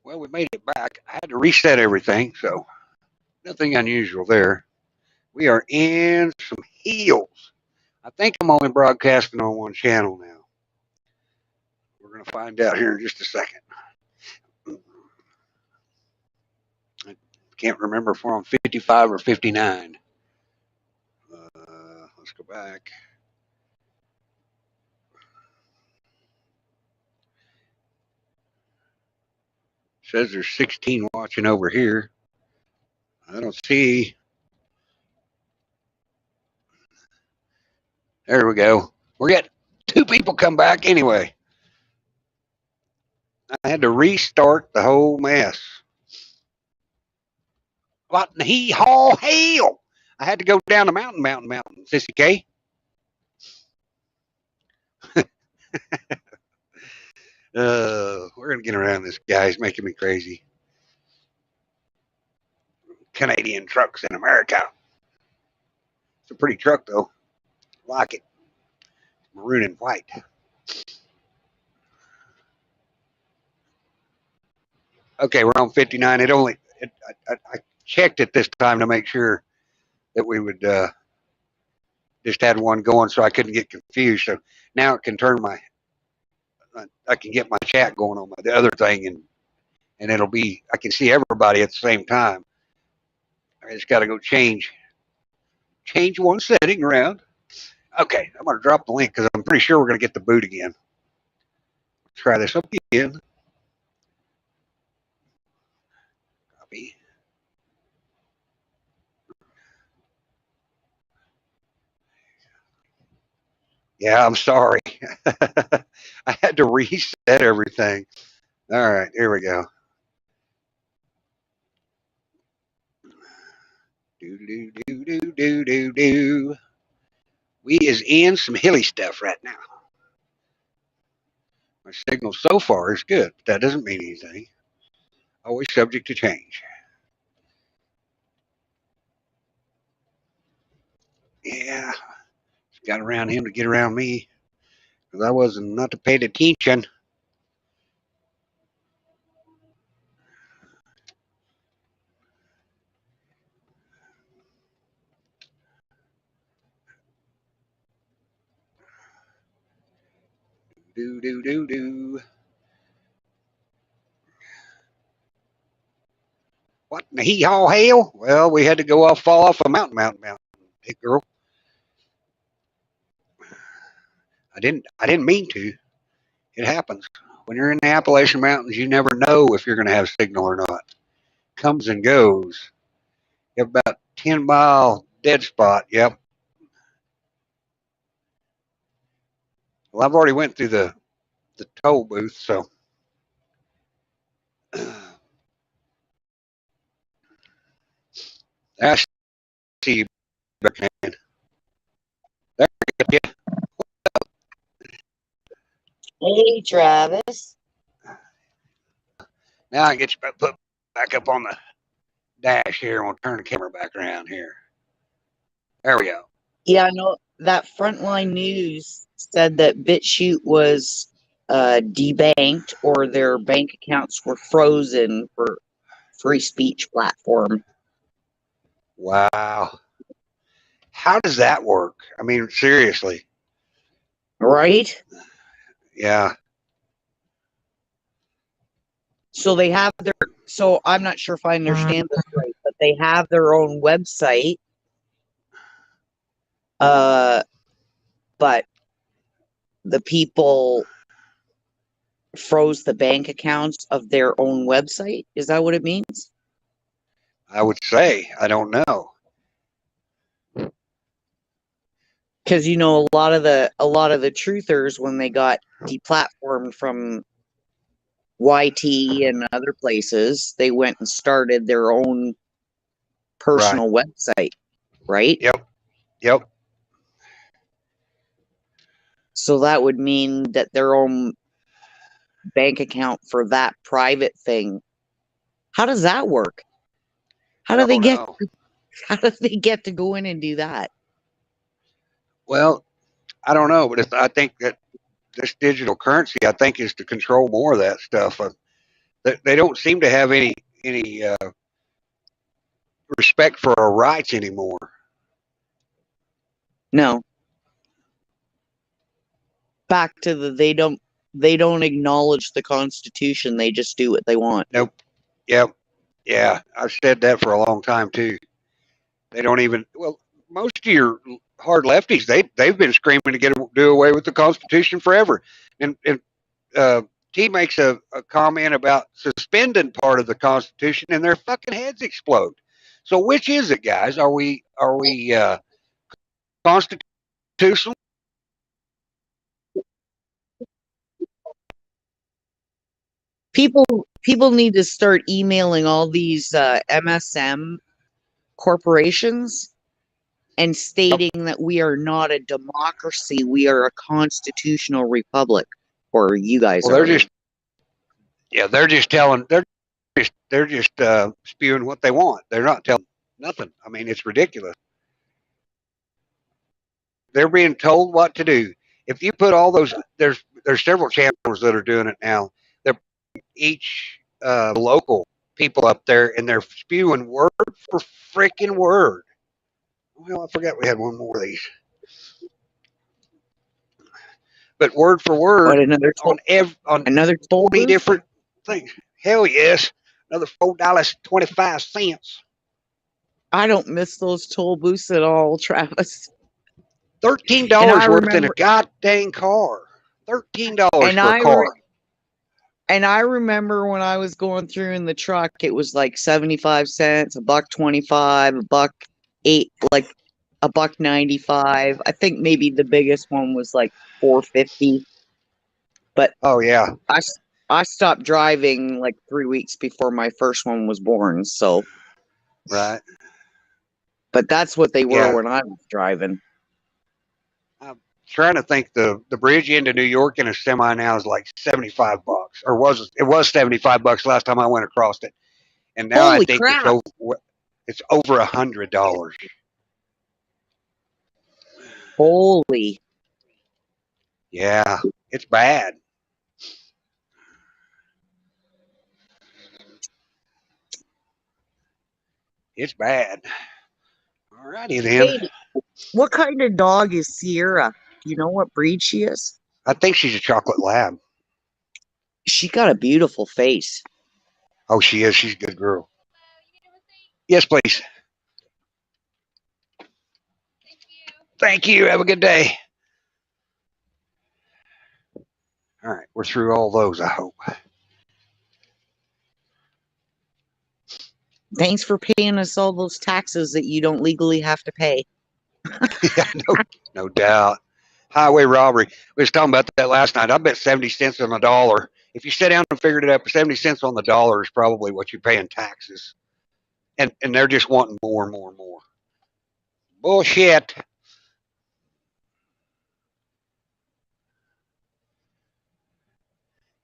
Well, we made it back. I had to reset everything, so nothing unusual there. We are in some hills. I think I'm only broadcasting on one channel now. We're going to find out here in just a second. I can't remember if we're on 55 or 59. Let's go back. Says there's 16 watching over here. I don't see. There we go. We got 2 people come back anyway. I had to restart the whole mess. What in the hee-haw hell? I had to go down the mountain, Sissy K. We're going to get around this guy. He's making me crazy. Canadian trucks in America. It's a pretty truck, though. Like it. Maroon and white. Okay, we're on 59. I checked it this time to make sure that we would just had one going so I couldn't get confused. So now it can turn I can get my chat going on the other thing, and it'll be, I can see everybody at the same time. I just got to go change one setting around. Okay, I'm going to drop the link because I'm pretty sure we're going to get the boot again. Let's try this up again. Copy. Yeah, I'm sorry. I had to reset everything. All right, here we go. Do. We is in some hilly stuff right now. My signal so far is good, but that doesn't mean anything. Always subject to change. Yeah, got around him to get around me because I wasn't not to pay attention. Do. What in the hee-haw hell? Well, we had to fall off a mountain. Hey, girl. I didn't mean to. It happens. When you're in the Appalachian Mountains, you never know if you're going to have signal or not. Comes and goes. You have about 10-mile dead spot. Yep. Well, I've already went through the toll booth, so I see you, Buckman. There you go. Hey, Travis. Now I get you put back up on the dash here. We'll turn the camera back around here. There we go. Yeah, I know that Frontline News said that BitChute was debanked or their bank accounts were frozen for free speech platform. Wow. How does that work? I mean, seriously. Right? Yeah. So they have so I'm not sure if I understand this right, but they have their own website. But the people froze the bank accounts of their own website. Is that what it means? I would say. I don't know. Because a lot of the truthers, when they got deplatformed from YT and other places, they went and started their own personal website, right? Yep. So that would mean that their own bank account for that private thing. How does that work? How do they get to go in and do that? Well, I don't know, but I think that this digital currency, I think, is to control more of that stuff. They don't seem to have any respect for our rights anymore. No. Back to they don't acknowledge the Constitution. They just do what they want. Nope. Yep. Yeah. I've said that for a long time too. They don't even. Well, most of your hard lefties, they've been screaming to do away with the Constitution forever. And T makes a comment about suspending part of the Constitution, and their fucking heads explode. So which is it, guys? Are we constitutional? People need to start emailing all these MSM corporations and stating that we are not a democracy, we are a constitutional republic, or you guys Well, are. they're just spewing what they want. They're not telling nothing. I mean, it's ridiculous. They're being told what to do. If you put all those, there's several channels that are doing it now. They're each local people up there, and they're spewing word for freaking word. Well, I forgot we had one more of these, but word for word on another 40 different things. Hell yes, another $4.25. I don't miss those toll booths at all, Travis. $13 worth in a goddamn car. $13 for a car. And I remember when I was going through in the truck, it was like 75 cents, $1.25, $1.08, like $1.95. I think maybe the biggest one was like $4.50. But oh yeah, I stopped driving like 3 weeks before my first one was born. So right. But that's what they were when I was driving. I'm trying to think. The bridge into New York in a semi now is like $75, or was it was $75 last time I went across it, and now Holy I think crap. it's over $100. Holy. Yeah, it's bad. It's bad. All righty then. Hey, what kind of dog is Sierra? Do you know what breed she is? I think she's a chocolate lab. She got a beautiful face. Oh, she is. She's a good girl. Yes, please. Thank you. Have a good day. All right, we're through all those, I hope. Thanks for paying us all those taxes that you don't legally have to pay. Yeah, no doubt. Highway robbery. We was talking about that last night. I bet 70 cents on the dollar. If you sit down and figured it up, 70 cents on the dollar is probably what you pay in taxes. And they're just wanting more and more and more. Bullshit.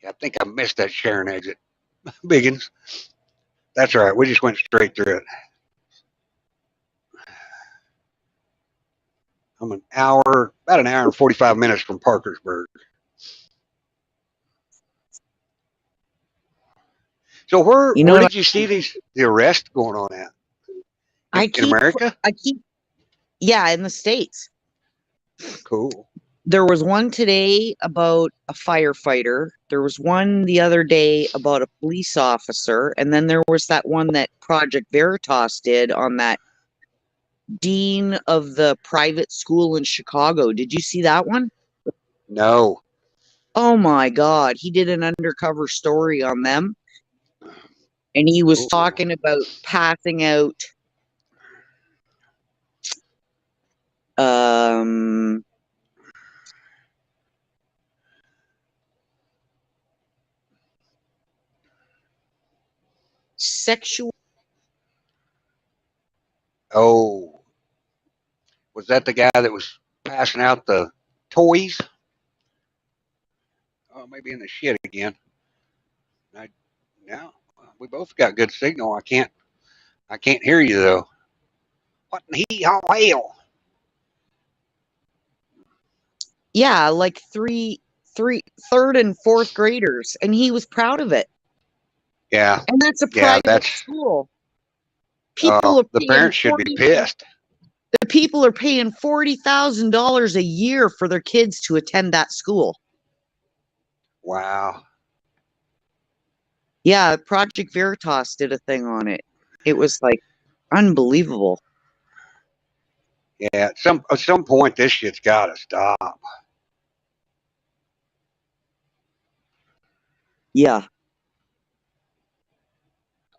Yeah, I think I missed that Sharon exit. Biggins. That's all right. We just went straight through it. I'm about an hour and 45 minutes from Parkersburg. So where did you see the arrest going on at? In America? Yeah, in the States. Cool. There was one today about a firefighter. There was one the other day about a police officer. And then there was that one that Project Veritas did on that dean of the private school in Chicago. Did you see that one? No. Oh my God. He did an undercover story on them. And he was talking about passing out sexual. Oh. Was that the guy that was passing out the toys? Oh, maybe in the shit again. No, we both got good signal. I can't hear you though. What in hell? Yeah, like third and fourth graders, and he was proud of it. Yeah. And that's a Yeah. private school. People are The paying parents should be pissed. the people are paying $40,000 a year for their kids to attend that school. Wow. Yeah, Project Veritas did a thing on it. It was like unbelievable. Yeah. At some point, this shit's got to stop. Yeah.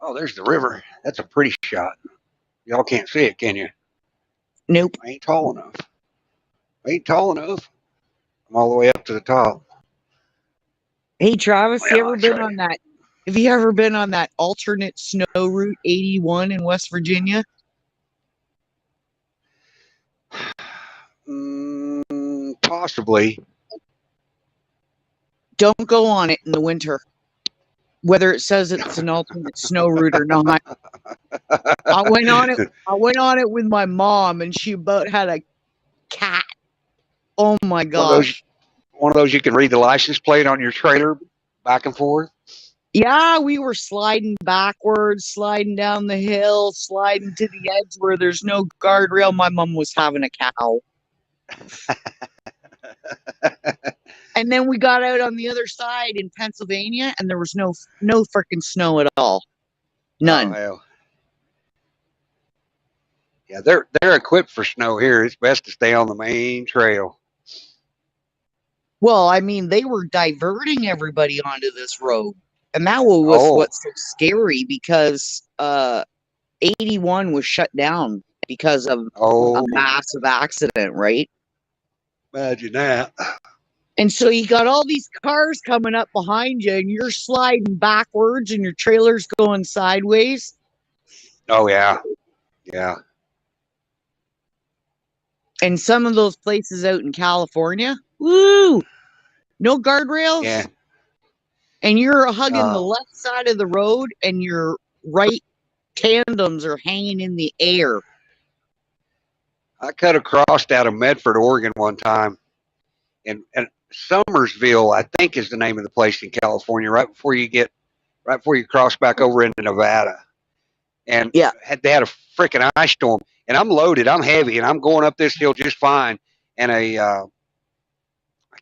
Oh, there's the river. That's a pretty shot. Y'all can't see it, can you? Nope. I ain't tall enough. I ain't tall enough. I'm all the way up to the top. Hey Travis, Well, have you ever been on that alternate snow route 81 in West Virginia? Possibly. Don't go on it in the winter. Whether it says it's an alternate snow route or not. I went on it with my mom and she about had a cat. Oh my gosh. One of those you can read the license plate on your trailer back and forth. Yeah, we were sliding backwards, sliding down the hill, sliding to the edge where there's no guardrail. My mom was having a cow. And then we got out on the other side in Pennsylvania and there was no freaking snow at all. None. Oh hell. Yeah, they're equipped for snow here. It's best to stay on the main trail. Well, I mean, they were diverting everybody onto this road. And that was what's so scary because 81 was shut down because of a massive accident, right? Imagine that. And so you got all these cars coming up behind you and you're sliding backwards and your trailer's going sideways. Oh yeah. Yeah. And some of those places out in California, woo, no guardrails. Yeah. And you're hugging the left side of the road and your right tandems are hanging in the air. I cut across out of Medford, Oregon one time, and Summersville, I think, is the name of the place in California. Right before you cross back over into Nevada, and Yeah, they had a freaking ice storm, and I'm loaded, I'm heavy, and I'm going up this hill just fine, and I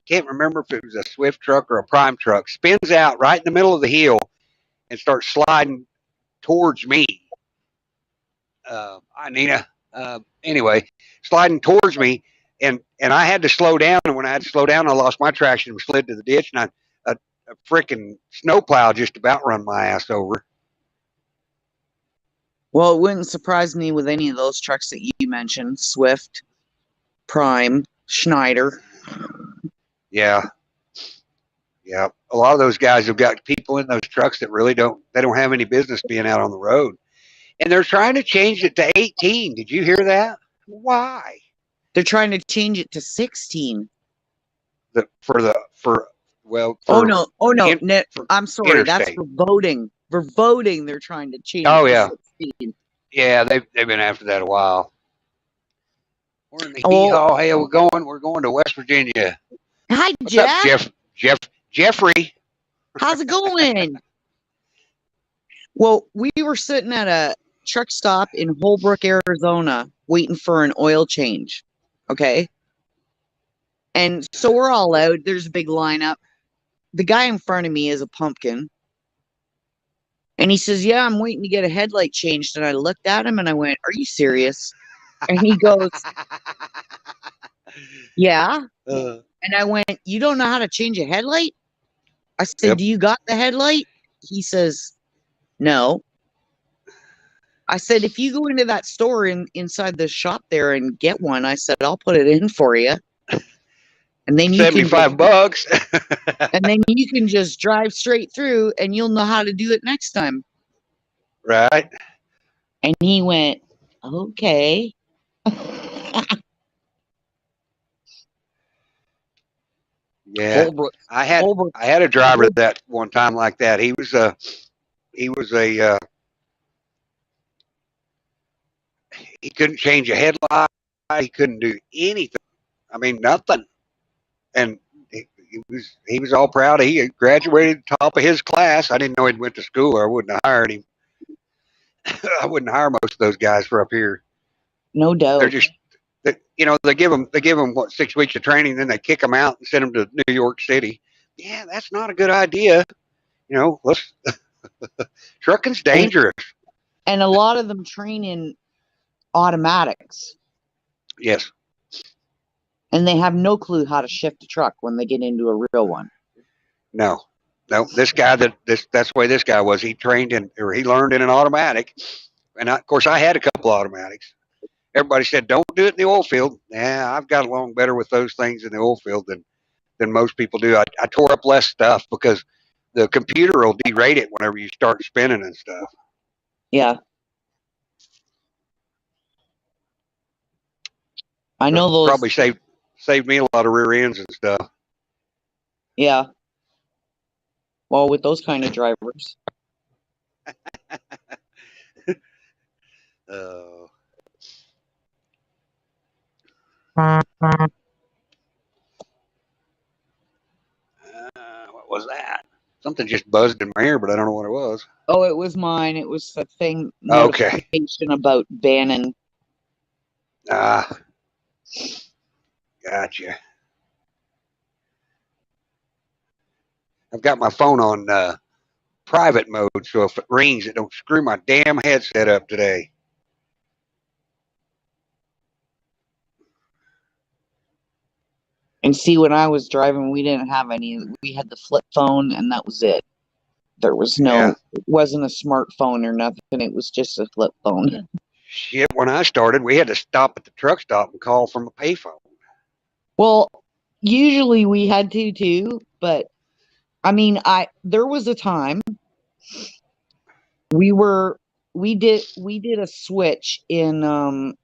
can't remember if it was a Swift truck or a Prime truck spins out right in the middle of the hill and starts sliding towards me. Nina. Anyway, sliding towards me, and I had to slow down. And when I had to slow down, I lost my traction and slid to the ditch, and a freaking snowplow just about run my ass over. well, it wouldn't surprise me with any of those trucks that you mentioned, Swift, Prime, Schneider. Yeah. Yeah. A lot of those guys have got people in those trucks that really don't have any business being out on the road. And they're trying to change it to 18. Did you hear that? Why? They're trying to change it to 16. For Oh no, I'm sorry, interstate. that's for voting. For voting, they're trying to change Oh it yeah. to 16. Yeah, they've been after that a while. We're in the hee-haw. Hey, we're going to West Virginia. Hi, What's up, Jeffrey? How's it going? Well, we were sitting at a truck stop in Holbrook, Arizona, waiting for an oil change. Okay. And so we're all out. There's a big lineup. The guy in front of me is a pumpkin. And he says, yeah, I'm waiting to get a headlight changed. And I looked at him and I went, are you serious? And he goes, yeah. And I went, you don't know how to change a headlight? I said, Yep. do you got the headlight? He says, no. I said, if you go into that store inside the shop there and get one, I said, I'll put it in for you. And then you can $75. And then you can just drive straight through and you'll know how to do it next time. Right. And he went, okay. Yeah. Holbrook. I had a driver that one time like that. He was a he couldn't change a headlight. He couldn't do anything. I mean, nothing. And he was all proud. He graduated top of his class. I didn't know he'd went to school, or I wouldn't have hired him. I wouldn't hire most of those guys for up here. No They're doubt. just, they give them what 6 weeks of training, then they kick them out and send them to New York City. Yeah, that's not a good idea. Let's trucking's And, dangerous. and a lot of them train in automatics. Yes. And they have no clue how to shift a truck when they get into a real one. No. This guy that's the way this guy was. He trained in, or he learned in an automatic, and of course I had a couple automatics. Everybody said don't do it in the oil field. Yeah, I've got along better with those things in the oil field than most people do. I tore up less stuff because the computer will derate it whenever you start spinning and stuff. Yeah. I know those. Probably saved me a lot of rear ends and stuff. Yeah. Well, with those kind of drivers. What was that? Something just buzzed in my ear, but I don't know what it was. Oh, it was mine. It was a thing Okay. notification about Bannon. Gotcha. I've got my phone on private mode, so if it rings, it don't screw my damn headset up today. And see, when I was driving, we didn't have any. We had the flip phone, and that was it. There was it wasn't a smartphone or nothing. It was just a flip phone. Shit, when I started, we had to stop at the truck stop and call from a payphone. Well, usually we had to too, but I mean, there was a time we did a switch in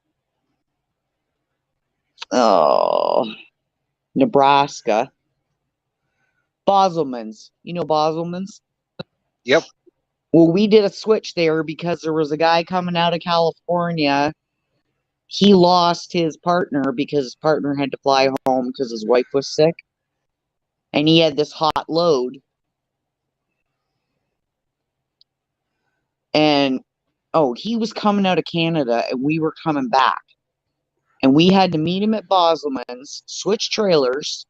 Nebraska. Boselman's. You know Boselman's? Yep. Well, we did a switch there because there was a guy coming out of California. He lost his partner because his partner had to fly home because his wife was sick. And he had this hot load. And, he was coming out of Canada and we were coming back. And we had to meet him at Boselman's, switch trailers,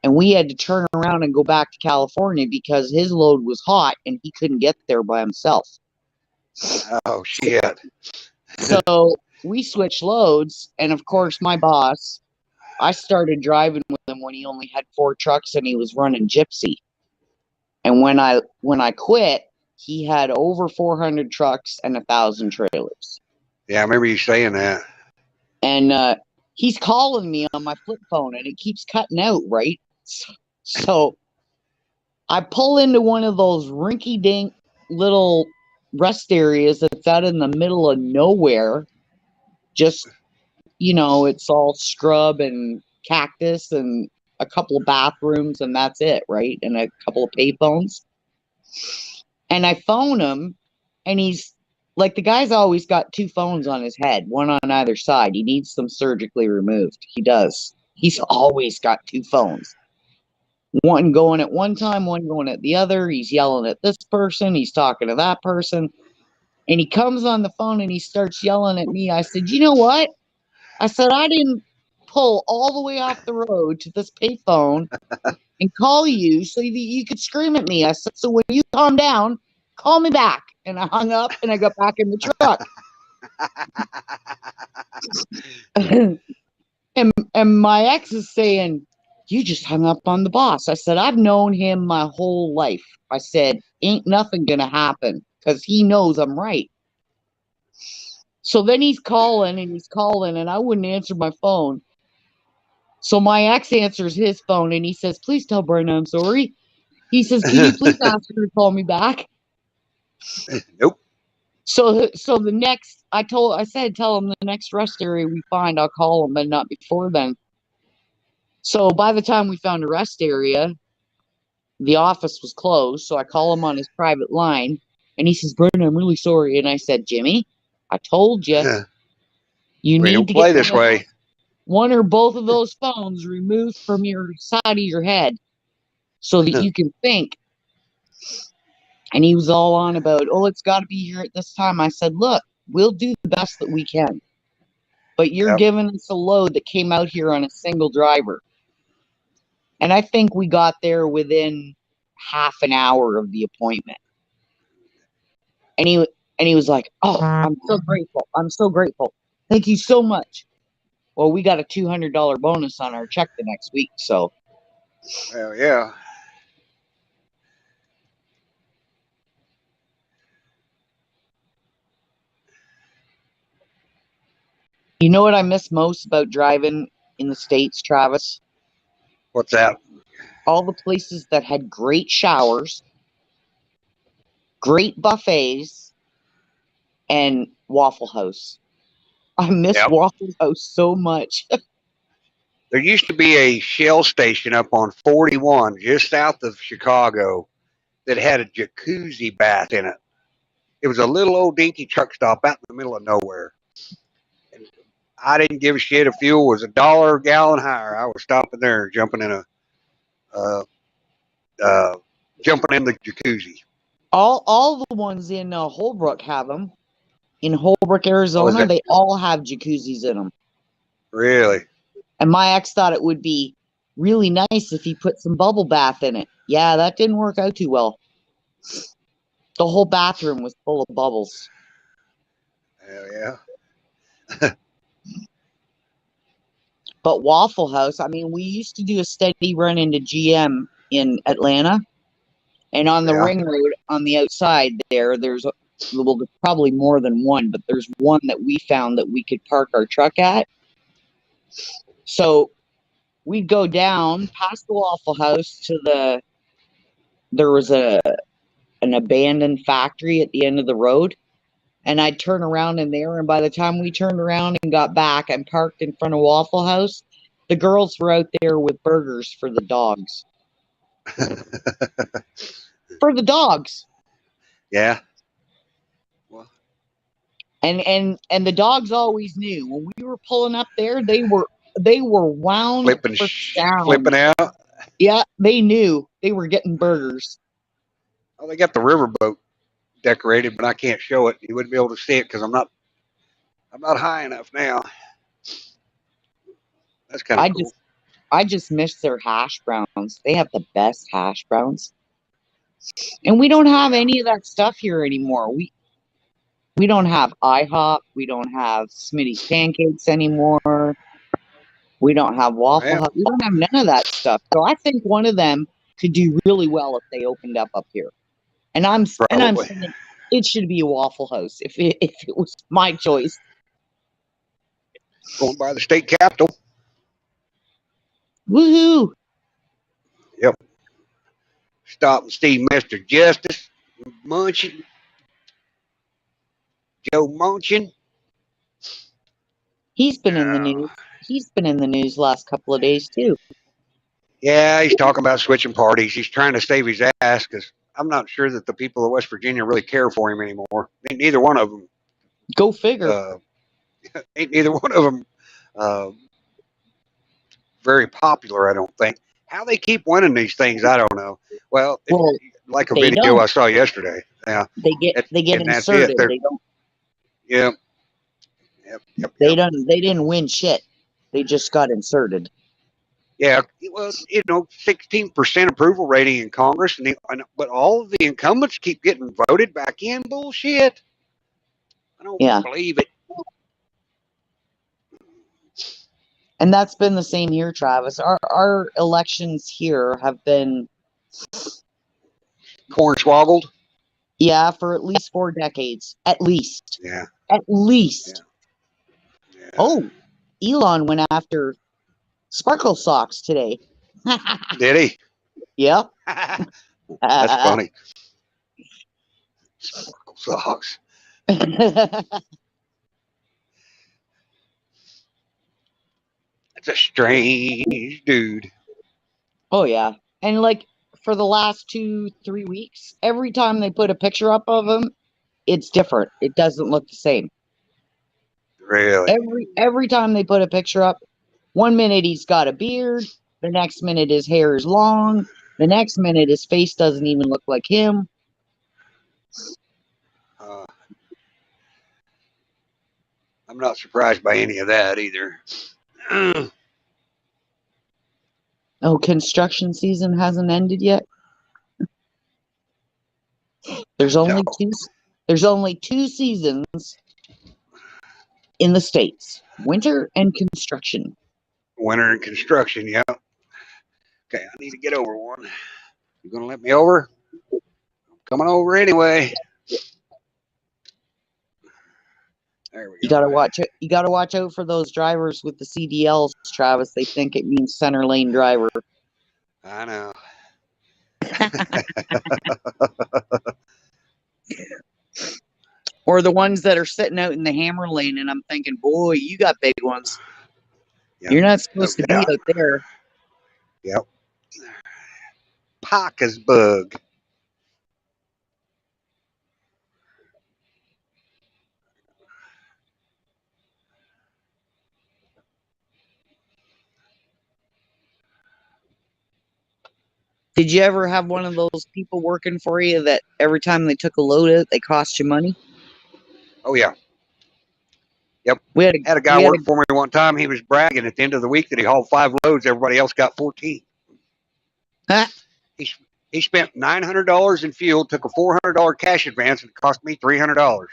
and we had to turn around and go back to California because his load was hot and he couldn't get there by himself. Oh, shit. So we switched loads, and of course, my boss, I started driving with him when he only had 4 trucks and he was running Gypsy. And when I quit, he had over 400 trucks and 1,000 trailers. Yeah, I remember you saying that. And he's calling me on my flip phone, and it keeps cutting out, right? So I pull into one of those rinky-dink little rest areas that's out in the middle of nowhere. Just, it's all scrub and cactus and a couple of bathrooms, and that's it, right? And a couple of payphones. And I phone him, and he's like, the guy's always got 2 phones on his head, one on either side. He needs them surgically removed. He does. He's always got 2 phones. One going at one time, one going at the other. He's yelling at this person. He's talking to that person. And he comes on the phone and he starts yelling at me. I said, you know what? I said, I didn't pull all the way off the road to this payphone and call you so that you could scream at me. I said, so when you calm down, call me back. And I hung up and I got back in the truck. and my ex is saying, you just hung up on the boss. I said, I've known him my whole life. I said, ain't nothing going to happen because he knows I'm right. So then he's calling and I wouldn't answer my phone. So my ex answers his phone and he says, please tell Brenda I'm sorry. He says, can you please ask her to call me back? Nope. So the next, I said, tell him the next rest area we find, I'll call him, but not before then. So by the time we found a rest area, the office was closed. So I call him on his private line and he says, Brenda, I'm really sorry. And I said, Jimmy, I told you, you need to play get this way. one or both of those phones removed from your side of your head. so that you can think. And he was all on about, oh, it's got to be here at this time. I said, look, we'll do the best that we can. But you're Yep. giving us a load that came out here on a single driver. And I think we got there within half an hour of the appointment. And he was like, oh, I'm so grateful. I'm so grateful. Thank you so much. Well, we got a $200 bonus on our check the next week. So, Well, yeah. you know what I miss most about driving in the States, Travis? What's that? All the places that had great showers, great buffets, and Waffle House. I miss Yep. Waffle House so much. There used to be a Shell station up on 41 just south of Chicago that had a jacuzzi bath in it. It was a little old dinky truck stop out in the middle of nowhere. And I didn't give a shit if fuel was $1 a gallon higher. I was stopping there, jumping in uh, uh, the jacuzzi. All the ones in Holbrook have them. In Holbrook, Oh, is Arizona, that they all have jacuzzis in them. really? And my ex thought it would be really nice if he put some bubble bath in it. Yeah, that didn't work out too well. The whole bathroom was full of bubbles. Hell yeah. But Waffle House, I mean, we used to do a steady run into GM in Atlanta. And on the Yeah. ring road on the outside there's probably more than one, but there's one that we found that we could park our truck at. So we'd go down past the Waffle House to there was an abandoned factory at the end of the road. And I'd turn around in there. And by the time we turned around and got back and parked in front of Waffle House, the girls were out there with burgers for the dogs. For the dogs. Yeah. Well, And the dogs always knew when we were pulling up there, they were wound for sound. flipping out. Yeah, they knew they were getting burgers. Oh, they got the riverboat decorated, but I can't show it. You wouldn't be able to see it because I'm not high enough now. That's kind of cool. I just miss their hash browns. They have the best hash browns. And we don't have any of that stuff here anymore. We don't have IHOP. We don't have Smitty's Pancakes anymore. We don't have Waffle Well, Hut. We don't have none of that stuff. So I think one of them could do really well if they opened up here. And I'm probably. saying it should be a Waffle House if it was my choice. Going by the state capitol. Woohoo! Yep. Stop and see Mr. Justice Munchin. Joe Munchin. He's been in the news. He's been in the news last couple of days too. Yeah, he's talking about switching parties. He's trying to save his ass because I'm not sure that the people of West Virginia really care for him anymore. Ain't neither one of them. Go figure. Ain't neither one of them very popular. I don't think. How they keep winning these things, I don't know. Well, like a video don't. I saw yesterday. Yeah, they get inserted. They don't. Yep. They didn't win shit. They just got inserted. Yeah, well, 16% approval rating in Congress, but all of the incumbents keep getting voted back in. Bullshit. I don't believe it. And that's been the same here, Travis. Our elections here have been Cornswoggled. Yeah, for at least 4 decades. At least. Yeah. At least. Yeah. Oh, Elon went after Sparkle Socks today. Did he? Yeah. That's funny. Sparkle Socks. That's a strange dude. Oh, yeah. And like for the last 2-3 weeks, every time they put a picture up of him, it's different. It doesn't look the same. Really? Every time they put a picture up, 1 minute he's got a beard, the next minute his hair is long, The next minute, his face doesn't even look like him. I'm not surprised by any of that either. Oh, construction season hasn't ended yet. There's only No. two. There's only two seasons in the States: winter and construction. Winter and construction, yeah. Okay, I need to get over one. You gonna let me over? I'm coming over anyway. There we You go. gotta watch it. You gotta watch out for those drivers with the CDLs, Travis. They think it means center lane driver. I know. Or the ones that are sitting out in the hammer lane, and I'm thinking, boy, you got big ones. Yep. You're not supposed to be Yeah. out there. Yep. Pockets bug. Did you ever have one of those people working for you that every time they took a load out, they cost you money? Oh yeah. Yep. We had Had a guy work for me one time. He was bragging at the end of the week that he hauled 5 loads. Everybody else got 14. He spent $900 in fuel, took a $400 cash advance, and it cost me $300.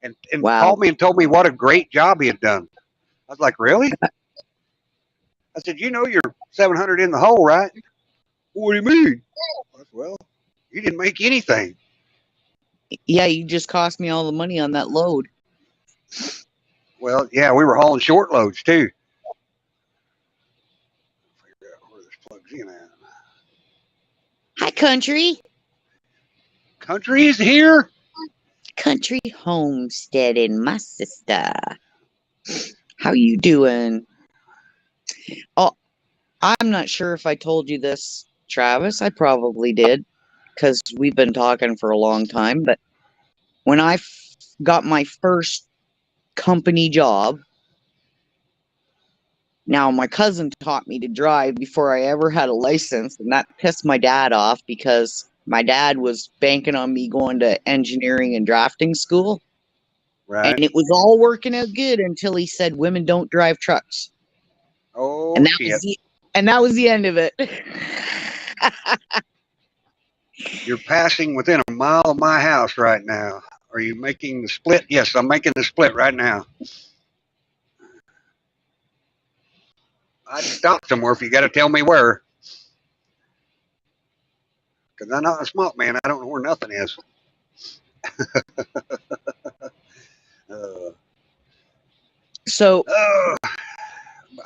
And Wow. called me and told me what a great job he had done. I was like, really? I said, you know you're 700 in the hole, right? What do you mean? I said, well, you didn't make anything. Yeah, you just cost me all the money on that load. Well, yeah, we were hauling short loads too. Figure out where this plugs in at. Hi, country. Country is here. Country homesteading, my sister. How you doing? Oh, I'm not sure if I told you this, Travis. I probably did, because we've been talking for a long time. But when I got my first company job, now my cousin taught me to drive before I ever had a license, and that pissed my dad off because my dad was banking on me going to engineering and drafting school. Right. And it was all working out good until he said women don't drive trucks. Oh, And that shit. was the end of it. You're passing within a mile of my house right now. Are you making the split? Yes, I'm making the split right now. I'd stop somewhere if you got to tell me where. Because I'm not a smart man. I don't know where nothing is. So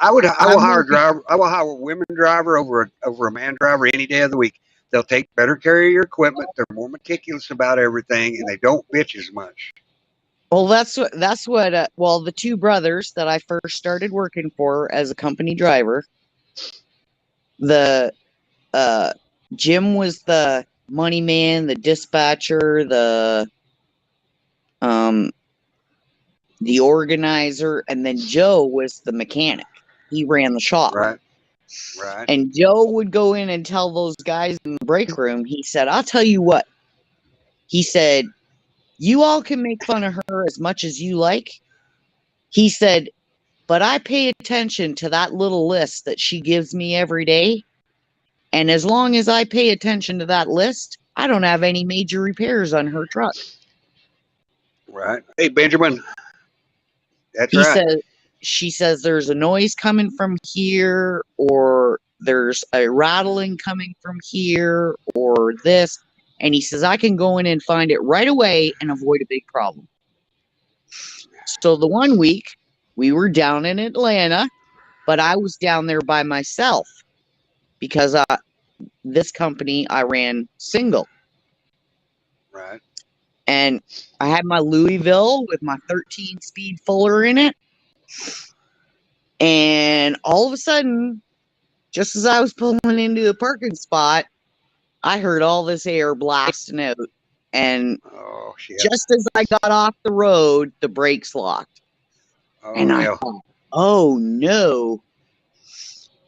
I will hire a working, driver. I will hire a women driver over a man driver any day of the week. They'll take better care of your equipment. They're more meticulous about everything, and they don't bitch as much. well, that's what well, the two brothers that I first started working for as a company driver, the Jim was the money man, the dispatcher, um the organizer, and then Joe was the mechanic. He ran the shop. Right. Right. And Joe would go in and tell those guys in the break room, he said, I'll tell you what. He said, you all can make fun of her as much as you like. He said, but I pay attention to that little list that she gives me every day. And as long as I pay attention to that list, I don't have any major repairs on her truck. Right. Hey, Benjamin. That's He right. says, she says there's a noise coming from here, or there's a rattling coming from here, or this. And he says, I can go in and find it right away and avoid a big problem. So the one week we were down in Atlanta, but I was down there by myself because this company I ran single. Right. And I had my Louisville with my 13-speed Fuller in it. And all of a sudden, just as I was pulling into the parking spot, I heard all this air blasting out. And Oh, shit. just as I got off the road, the brakes locked. Oh, And I hell. thought, oh no.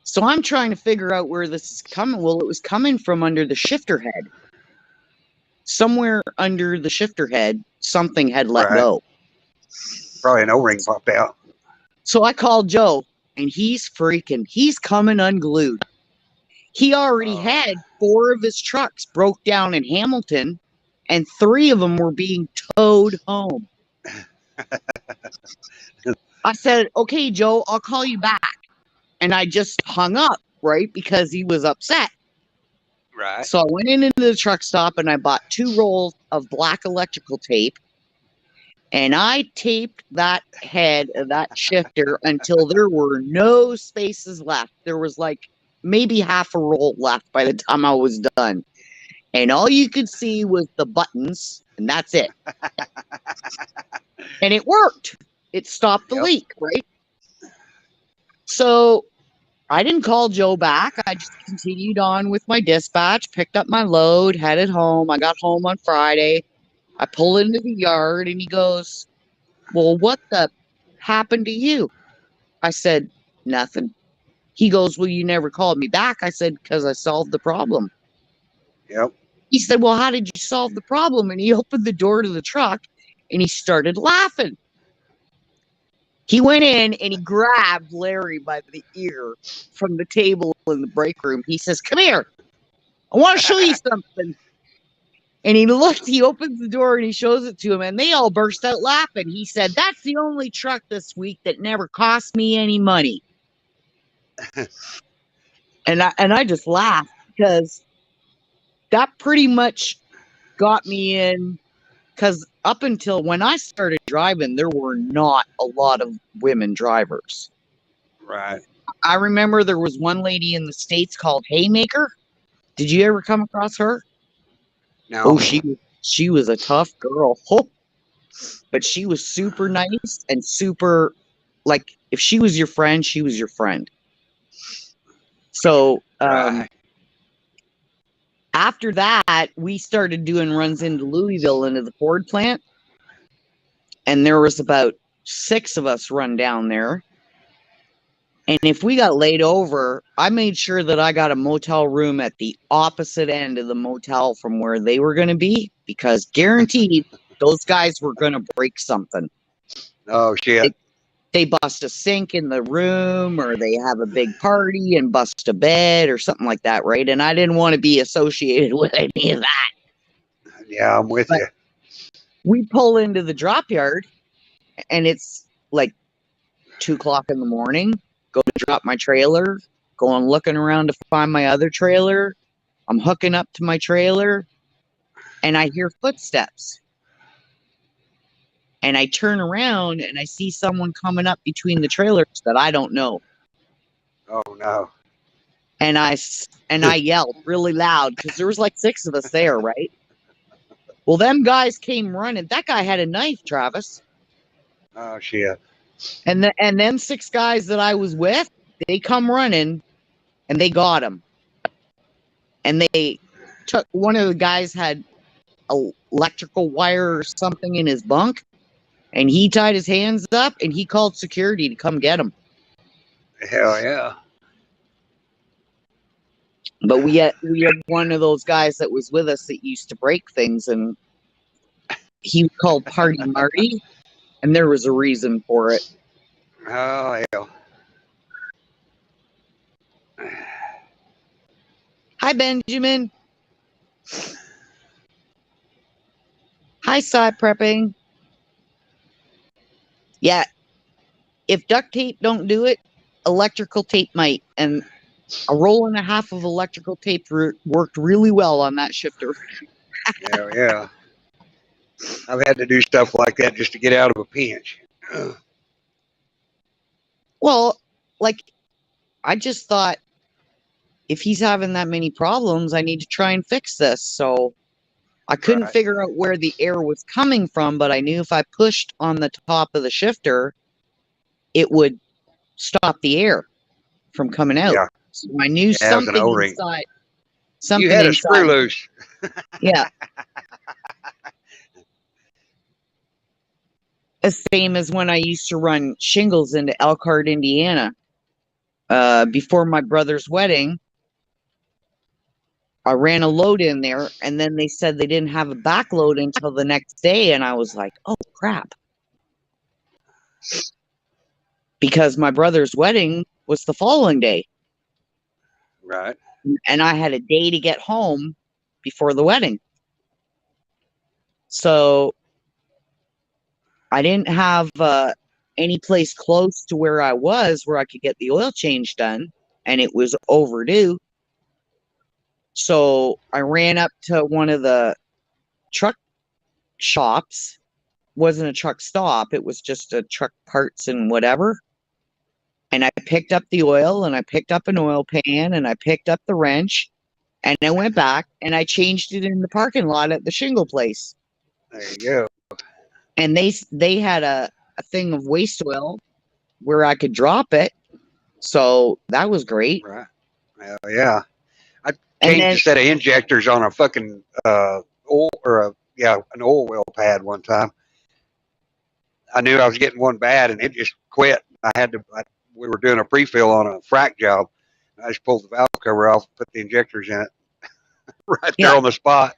So I'm trying to figure out where this is coming. Well, it was coming from under the shifter head. Somewhere under the shifter head, something had let Right. go. Probably an O-ring popped out. So I called Joe, and he's coming unglued. He already had 4 of his trucks broke down in Hamilton, and 3 of them were being towed home. I said, okay, Joe, I'll call you back. And I just hung up, right? Because he was upset. Right. So I went into the truck stop and I bought 2 rolls of black electrical tape. And I taped that head of that shifter until there were no spaces left. There was like maybe half a roll left by the time I was done. And all you could see was the buttons, and that's it. And it worked. It stopped the Yep. leak, right? So I didn't call Joe back. I just continued on with my dispatch, picked up my load, headed home. I got home on Friday. I pull into the yard and he goes, well, what the happened to you? I said, nothing. He goes, well, you never called me back. I said, because I solved the problem. Yep. He said, well, how did you solve the problem? And he opened the door to the truck and he started laughing. He went in and he grabbed Larry by the ear from the table in the break room. He says, come here. I want to show you something. And he opens the door and he shows it to him, and they all burst out laughing. He said, that's the only truck this week that never cost me any money. And I just laughed because that pretty much got me in, because up until when I started driving, there were not a lot of women drivers. Right. I remember there was one lady in the States called Haymaker. Did you ever come across her? No. Oh, she was a tough girl. Oh, but she was super nice and super, like, if she was your friend, she was your friend. So Right. after that, we started doing runs into Louisville into the Ford plant. And there was about 6 of us run down there. And if we got laid over, I made sure that I got a motel room at the opposite end of the motel from where they were going to be, because guaranteed those guys were going to break something. Oh, shit. They bust a sink in the room, or they have a big party and bust a bed or something like that, right? And I didn't want to be associated with any of that. Yeah, I'm with But you. we pull into the drop yard and it's like 2:00 in the morning. Go to drop my trailer, going looking around to find my other trailer. I'm hooking up to my trailer and I hear footsteps. And I turn around and I see someone coming up between the trailers that I don't know. Oh, no. And I yelled really loud because there was like 6 of us there, right? Well, them guys came running. That guy had a knife, Travis. Oh, shit. And them 6 guys that I was with, they come running and they got him. And they took, one of the guys had electrical wire or something in his bunk, and he tied his hands up and he called security to come get him. Hell yeah. But we had one of those guys that was with us that used to break things, and he was called Party Marty, and there was a reason for it. Oh, hell. Hi, Benjamin. Hi, side prepping. Yeah, if duct tape don't do it, electrical tape might. And a roll and a half of electrical tape worked really well on that shifter. Hell yeah. I've had to do stuff like that just to get out of a pinch. Well, like, I just thought, if he's having that many problems, I need to try and fix this. So I couldn't Right. figure out where the air was coming from, but I knew if I pushed on the top of the shifter, it would stop the air from coming out. Yeah. So I knew Yeah, it was an something O-ring. inside. You Something had a screw inside. loose. Yeah. The same as when I used to run shingles into Elkhart, Indiana. before my brother's wedding, I ran a load in there, and then they said they didn't have a back load until the next day, and I was like, oh crap. Because my brother's wedding was the following day. Right. And I had a day to get home before the wedding. So I didn't have any place close to where I was where I could get the oil change done, and it was overdue. So I ran up to one of the truck shops. Wasn't a truck stop, it was just a truck parts and whatever. And I picked up the oil, and I picked up an oil pan, and I picked up the wrench, and I went back and I changed it in the parking lot at the shingle place. There you go. And they had a thing of waste oil where I could drop it. So that was great. Right. Hell yeah. I And changed then, a set of injectors on a fucking oil or an oil well pad one time. I knew I was getting one bad, and it just quit. We were doing a pre-fill on a frac job. I just pulled the valve cover off, put the injectors in it, right there yeah. on the spot.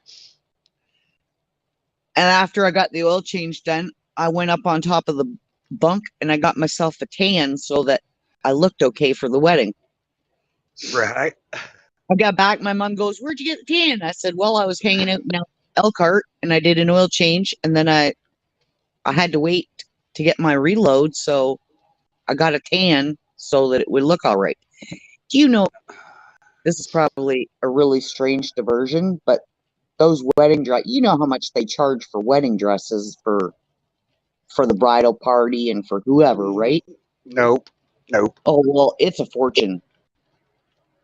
And after I got the oil change done, I went up on top of the bunk and I got myself a tan so that I looked okay for the wedding. Right. I got back. My mom goes, "Where'd you get the tan?" I said, "Well, I was hanging out in Elkhart and I did an oil change, and then I had to wait to get my reload, so I got a tan so that it would look all right." Do you know, this is probably a really strange diversion, but those wedding dress, you know how much they charge for wedding dresses for the bridal party and for whoever, right? Nope. Nope. Oh, well, it's a fortune.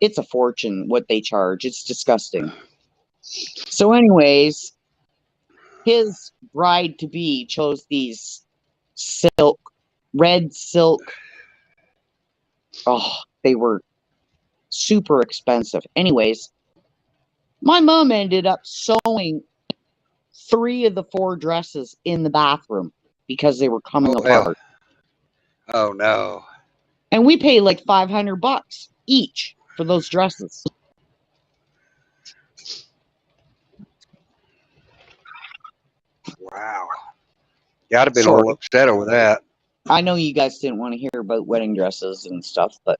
It's a fortune what they charge. It's disgusting. So anyways, his bride to be chose these red silk. Oh, they were super expensive. Anyways, my mom ended up sewing 3 of the 4 dresses in the bathroom because they were coming Oh apart. hell. Oh no. And we paid like $500 each for those dresses. Wow. Yeah, I'd have been a Sorry. little upset over that. I know you guys didn't want to hear about wedding dresses and stuff, but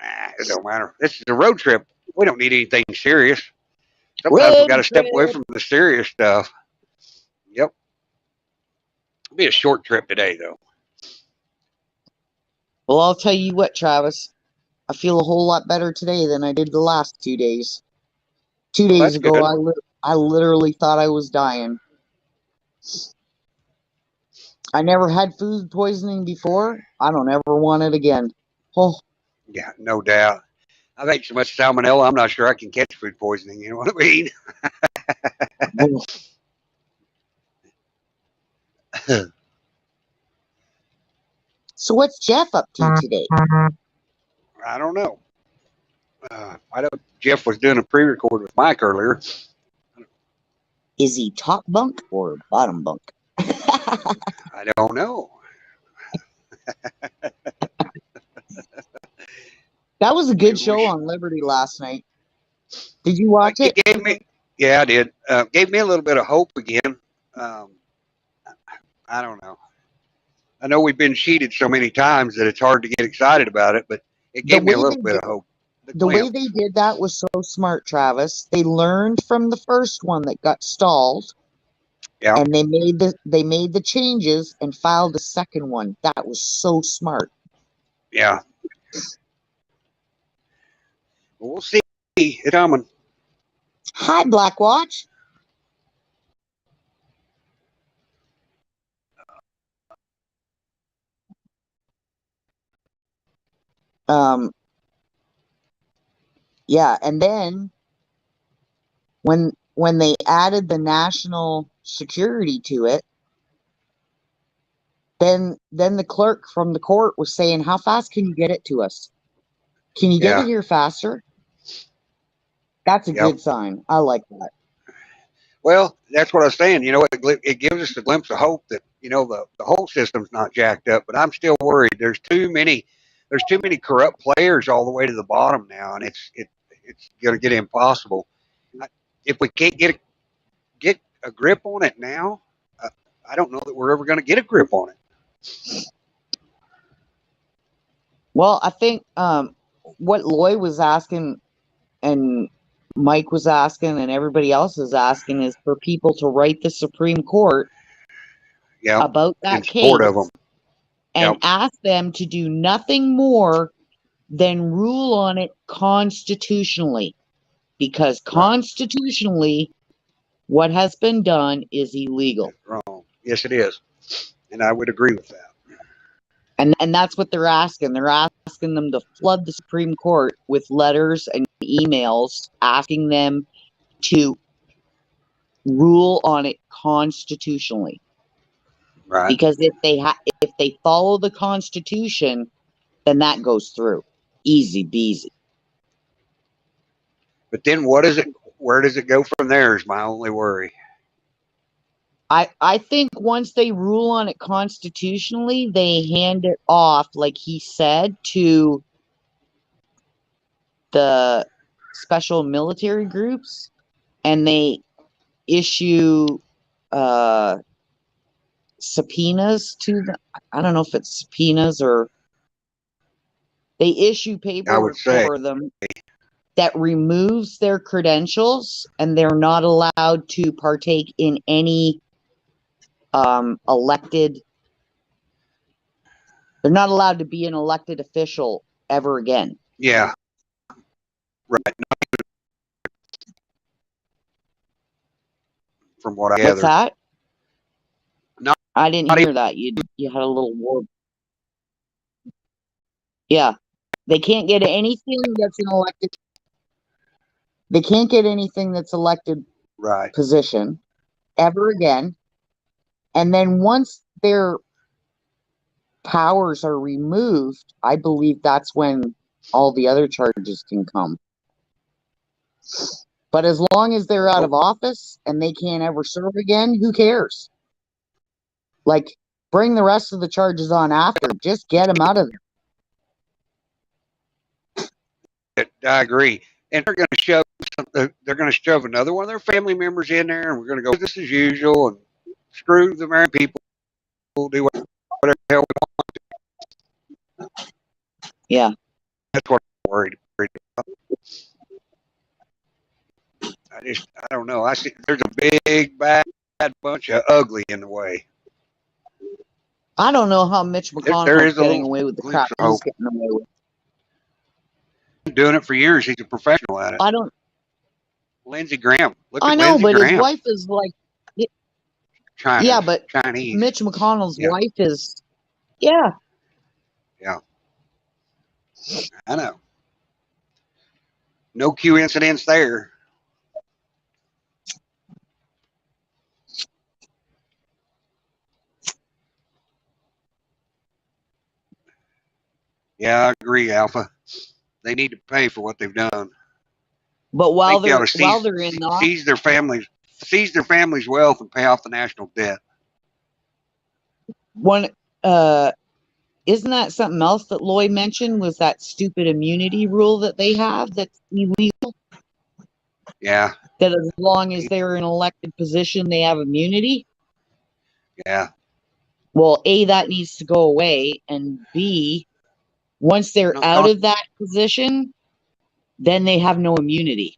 Nah, it don't matter. This is a road trip. We don't need anything serious. Sometimes we got to step away from the serious stuff. Yep. It'll be a short trip today, though. Well, I'll tell you what, Travis. I feel a whole lot better today than I did the last 2 days. 2 Well, days that's ago, good. I literally thought I was dying. I never had food poisoning before. I don't ever want it again. Oh, Yeah, no doubt. I've ate so much salmonella, I'm not sure I can catch food poisoning. You know what I mean? oh. So what's Jeff up to today? I don't know. I know Jeff was doing a pre-record with Mike earlier. Is he top bunk or bottom bunk? I don't know. That was a good show on Liberty last night. Did you watch it? Gave me, yeah, I did. Gave me a little bit of hope again. I don't know. I know we've been cheated so many times that it's hard to get excited about it, but it gave me a little bit of hope. The way they did that was so smart, Travis. They learned from the first one that got stalled. Yeah. And they made the changes and filed the second one. That was so smart. Yeah. Well, we'll see. It's coming. Hi, Black Watch. Yeah, and then when they added the national security to it, then the clerk from the court was saying, "How fast can you get it to us? Can you get it here faster?" That's a good sign. I like that. Well, that's what I was saying. You know, it gives us a glimpse of hope that, you know, the whole system's not jacked up, but I'm still worried. There's too many there's too many corrupt players all the way to the bottom now, and it's going to get impossible. If we can't get a grip on it now, uh, I don't know that we're ever going to get a grip on it. Well, I think what Loy was asking and Mike was asking and everybody else is asking is for people to write the Supreme Court about that in support case of them, and ask them to do nothing more than rule on it constitutionally, because constitutionally what has been done is illegal. It's wrong. Yes, it is, and I would agree with that. And that's what they're asking. They're asking them to flood the Supreme Court with letters and emails asking them to rule on it constitutionally. Right. Because if they follow the Constitution, then that goes through. Easy beasy. But then what is it? Where does it go from there is my only worry. I think once they rule on it constitutionally, they hand it off, like he said, to the special military groups, and they issue subpoenas to them. I don't know if it's subpoenas or they issue paperwork for them that removes their credentials, and they're not allowed to partake in any elected. They're not allowed to be an elected official ever again. Yeah. Right. From what I gathered. What's that? I didn't hear that. You had a little warp. Yeah. They can't get anything that's an elected. They can't get anything that's elected position ever again. And then once their powers are removed, I believe that's when all the other charges can come. But as long as they're out of office and they can't ever serve again, who cares? Like, bring the rest of the charges on after. Just get them out of there. I agree. And they're going to shove they're going to shove another one of their family members in there, and we're going to go this as usual and screw the American people. We'll do whatever the hell we want to. Yeah. That's what I'm worried about. I don't know. I see there's a big bad bunch of ugly in the way. I don't know how Mitch McConnell is getting away with the crap he's getting away with. Doing it for years. He's a professional at it. I don't. Lindsey Graham. I know, but his wife is like. China. Yeah, but Chinese. Mitch McConnell's wife is. Yeah. Yeah. I know. No Q incidents there. Yeah, I agree, Alpha. They need to pay for what they've done. But while they're in the seize their families' wealth and pay off the national debt. Isn't that something else that Loy mentioned? Was that stupid immunity rule that they have that's illegal? Yeah. That as long as they're in an elected position, they have immunity. Yeah. Well, A, that needs to go away, and B, once they're out of that position, then they have no immunity.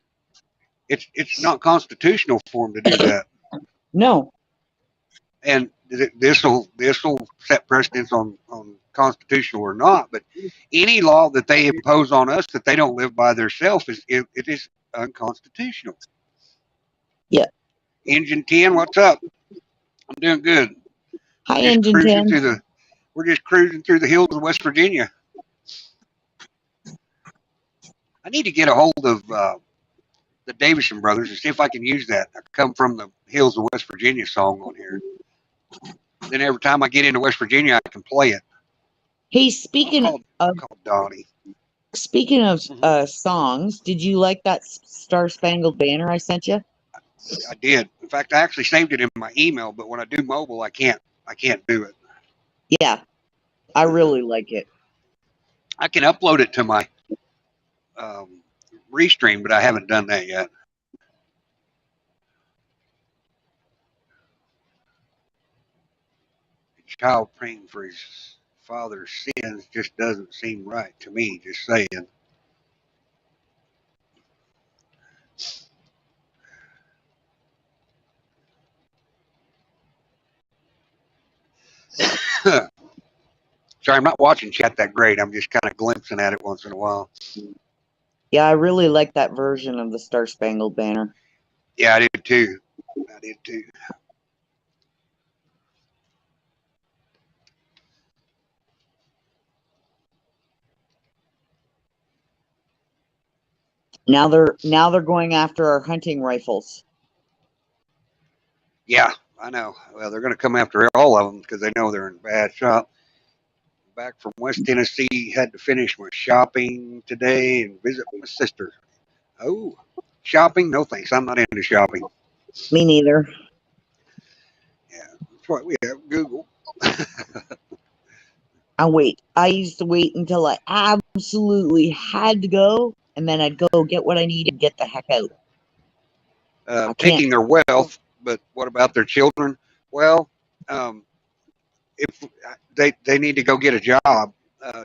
It's not constitutional for them to do that. No. And this will set precedence on constitutional or not. But any law that they impose on us that they don't live by themselves it is unconstitutional. Yeah. Engine 10, what's up? I'm doing good. Hi, Engine 10. We're just cruising through the hills of West Virginia. I need to get a hold of the Davison brothers and see if I can use that I Come From the Hills of West Virginia song on here. Then every time I get into West Virginia, I can play it. Hey, speaking of Donnie. Speaking of songs, did you like that Star Spangled Banner I sent you? I did. In fact, I actually saved it in my email, but when I do mobile, I can't do it. Yeah, I really like it. I can upload it to my restream, but I haven't done that yet. A child praying for his father's sins just doesn't seem right to me. Just saying. Sorry, I'm not watching chat that great. I'm just kind of glimpsing at it once in a while. Yeah, I really like that version of the Star Spangled Banner. Yeah, I did too. I did too. Now they're going after our hunting rifles. Yeah, I know. Well, they're going to come after all of them because they know they're in bad shop. Back from West Tennessee, had to finish my shopping today and visit my sister. Oh, shopping? No thanks. I'm not into shopping. Me neither. Yeah, that's why we have Google. I used to wait until I absolutely had to go, and then I'd go get what I needed and get the heck out. I can't. Taking their wealth, but what about their children? Well, um, if they need to go get a job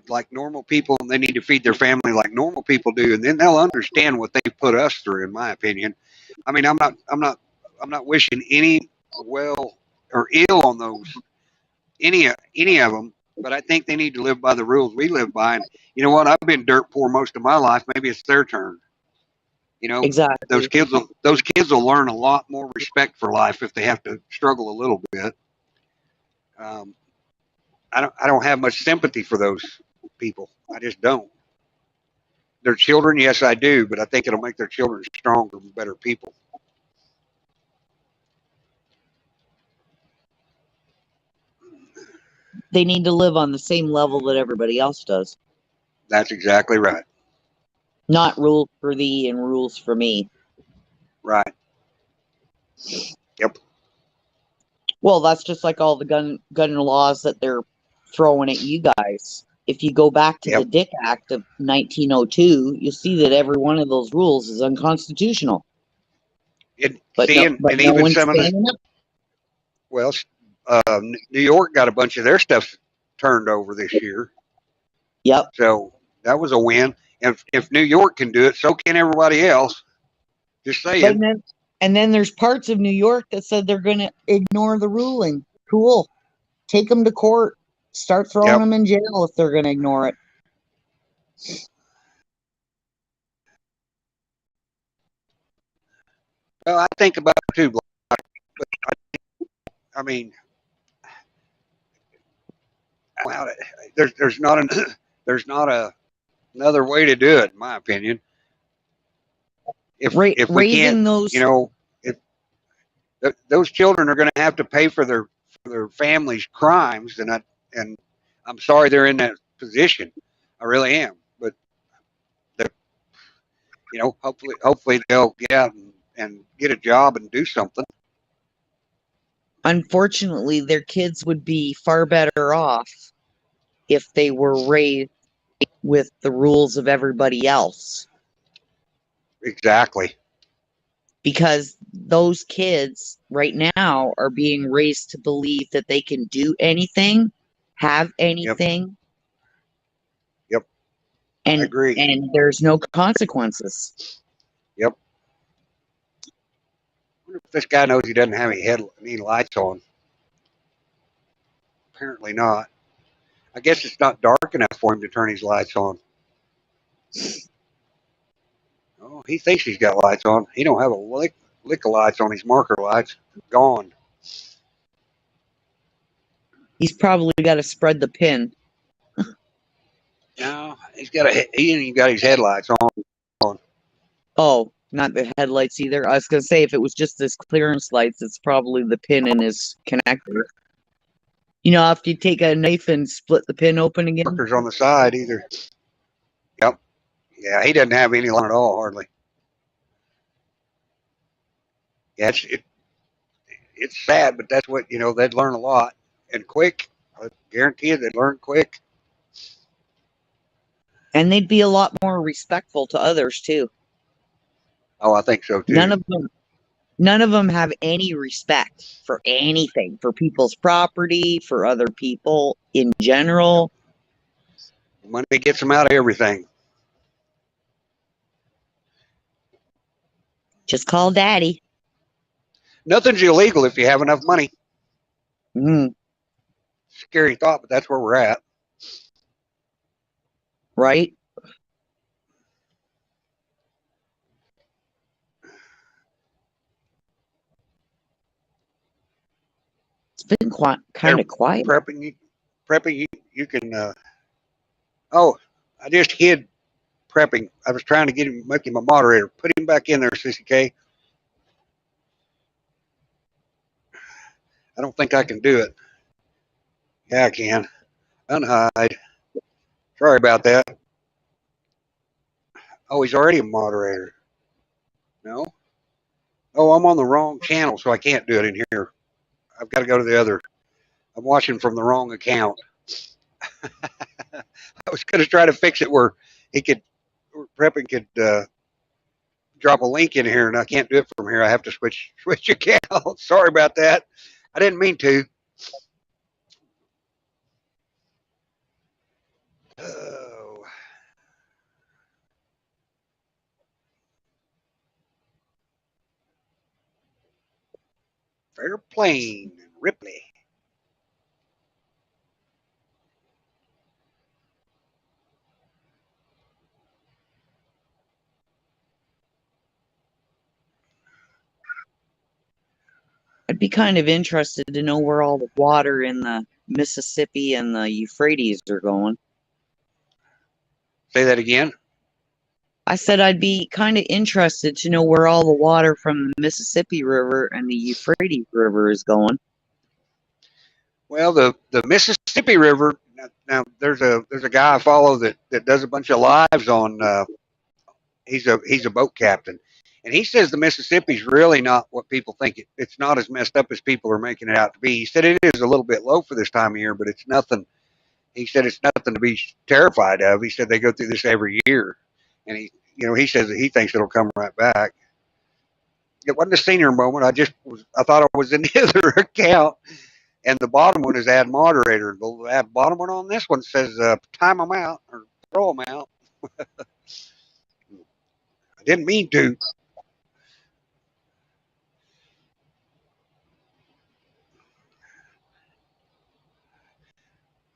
like normal people, and they need to feed their family like normal people do, and then they'll understand what they put us through. In my opinion, I mean, I'm not wishing any well or ill on those any of them, but I think they need to live by the rules we live by. And you know what? I've been dirt poor most of my life. Maybe it's their turn. You know, Exactly. those kids will learn a lot more respect for life if they have to struggle a little bit. Um, I don't have much sympathy for those people. I just don't. Their children, yes, I do, but I think it'll make their children stronger, better people. They need to live on the same level that everybody else does. That's exactly right. Not rules for thee and rules for me. Right. Yep. Well, that's just like all the gun laws that they're throwing at you guys. If you go back to the Yep. Dick Act of 1902, you'll see that every one of those rules is unconstitutional. But See, and no even one's some of the standing up. well, New York got a bunch of their stuff turned over this year, Yep. so that was a win. If New York can do it, so can everybody else. Just But saying. then there's parts of New York that said they're going to ignore the ruling. Cool. Take them to court. Start throwing Yep. them in jail if they're going to ignore it. Well, I think about it too, but I mean, there's not an there's not another way to do it, in my opinion. If we can't, Raising those you know, if those children are going to have to pay for their families' crimes, and I'm sorry they're in that position. I really am, but you know, hopefully they'll get out and get a job and do something. unfortunately, their kids would be far better off if they were raised with the rules of everybody else. Exactly. Because those kids right now are being raised to believe that they can do anything, have Yep. anything, Yep. I and agree. there's no consequences. Yep. I wonder if this guy knows he doesn't have any lights on. Apparently not. I guess it's not dark enough for him to turn his lights on. Oh, he thinks he's got lights on. He don't have a lick of lights on his marker lights. Gone. He's probably got to spread the pin. No, he ain't even got his headlights on. Oh, not the headlights either. I was gonna say if it was just his clearance lights, it's probably the pin in his connector. You know, after you take a knife and split the pin open again. Markers on the side either. Yep. Yeah, he doesn't have any on at all hardly. Yeah, it's sad, but that's what they'd learn a lot and quick. I guarantee you they'd learn quick. And they'd be a lot more respectful to others too. Oh, I think so too. None of them have any respect for anything, for people's property, for other people in general. Money gets them out of everything. Just call daddy. Nothing's illegal if you have enough money. Mm, Scary thought, but that's where we're at. right? It's been kind of quiet. Prepping, you can. Oh, I just hid prepping. I was trying to get him, make him a moderator. Put him back in there, Sissy K. I don't think I can do it. Yeah, I can. Unhide. Sorry about that. Oh, he's already a moderator. No? Oh, I'm on the wrong channel, so I can't do it in here. I've got to go to the other. I'm watching from the wrong account. I was going to try to fix it where Prepping could drop a link in here, and I can't do it from here. I have to switch accounts. Sorry about that. I didn't mean to. Oh. Fairplane and Ripley. I'd be kind of interested to know where all the water in the Mississippi and the Euphrates are going. Say that again. I said I'd be kind of interested to know where all the water from the Mississippi River and the Euphrates River is going. Well, the Mississippi River. Now there's a guy I follow that does a bunch of lives on. He's a boat captain, and he says the Mississippi's really not what people think. It's not as messed up as people are making it out to be. He said it is a little bit low for this time of year, but it's nothing. He said it's nothing to be terrified of. He said they go through this every year, and he says that he thinks it'll come right back. It wasn't a senior moment. I thought I was in the other account, and the bottom one is add moderator. The bottom one on this one says time them out or throw them out. I didn't mean to.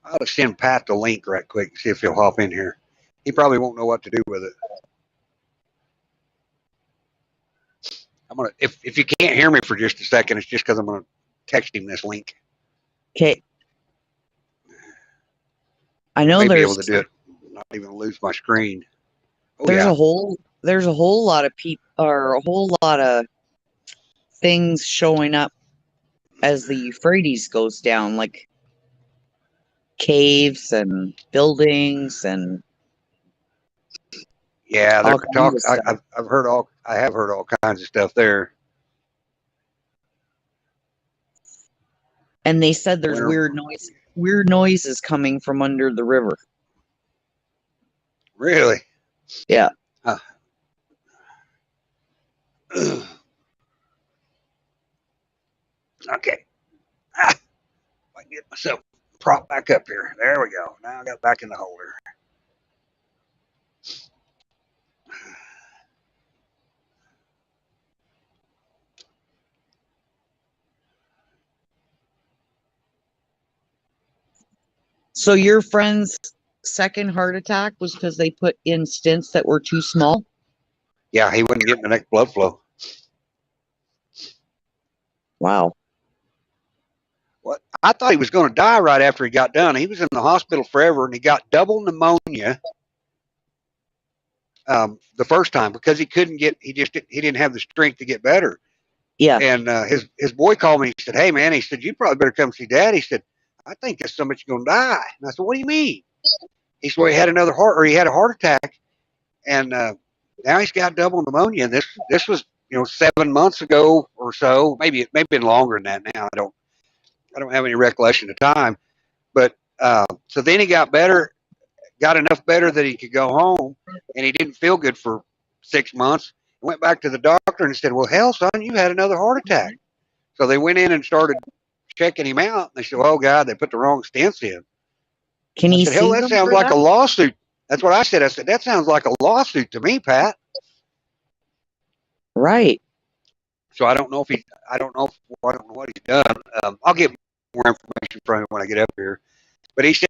I ought to send Pat the link right quick and see if he'll hop in here. He probably won't know what to do with it. I'm gonna if you can't hear me for just a second, it's just because I'm gonna text him this link. Okay. I know May be there's able to do it. Not even lose my screen. Oh, there's yeah. a whole lot of people or a whole lot of things showing up as the Euphrates goes down, like caves and buildings and Yeah, all they're kinds talk. of stuff. I have heard all kinds of stuff there. And they said there's Winter, weird noises coming from under the river. really? Yeah. Huh. Okay. I can get myself propped back up here. There we go. Now I got back in the holder. So your friend's second heart attack was because they put in stents that were too small? Yeah, he wasn't getting the next blood flow. Wow. What? I thought he was going to die right after he got done. He was in the hospital forever, and he got double pneumonia the first time because he couldn't get. He didn't have the strength to get better. Yeah. And his boy called me. He said, "Hey man," he said, "you probably better come see Dad." He said, "I think there's somebody going to die." And I said, "What do you mean?" He said, "Well, he had he had a heart attack, and now he's got double pneumonia." And this was 7 months ago or so. Maybe it may have been longer than that. Now I don't have any recollection of time. But so then he got better, got enough better that he could go home, and he didn't feel good for 6 months. Went back to the doctor and said, "Well, hell, son, you had another heart attack." So they went in and started checking him out. They said, "Oh God, they put the wrong stents in." Can I he said, "Hell, sue that them sounds for like that? a lawsuit." That's what I said. I said, "That sounds like a lawsuit to me, Pat." Right. So I don't know if he, I don't know, I don't know what he's done. I'll get more information from him when I get up here. But he said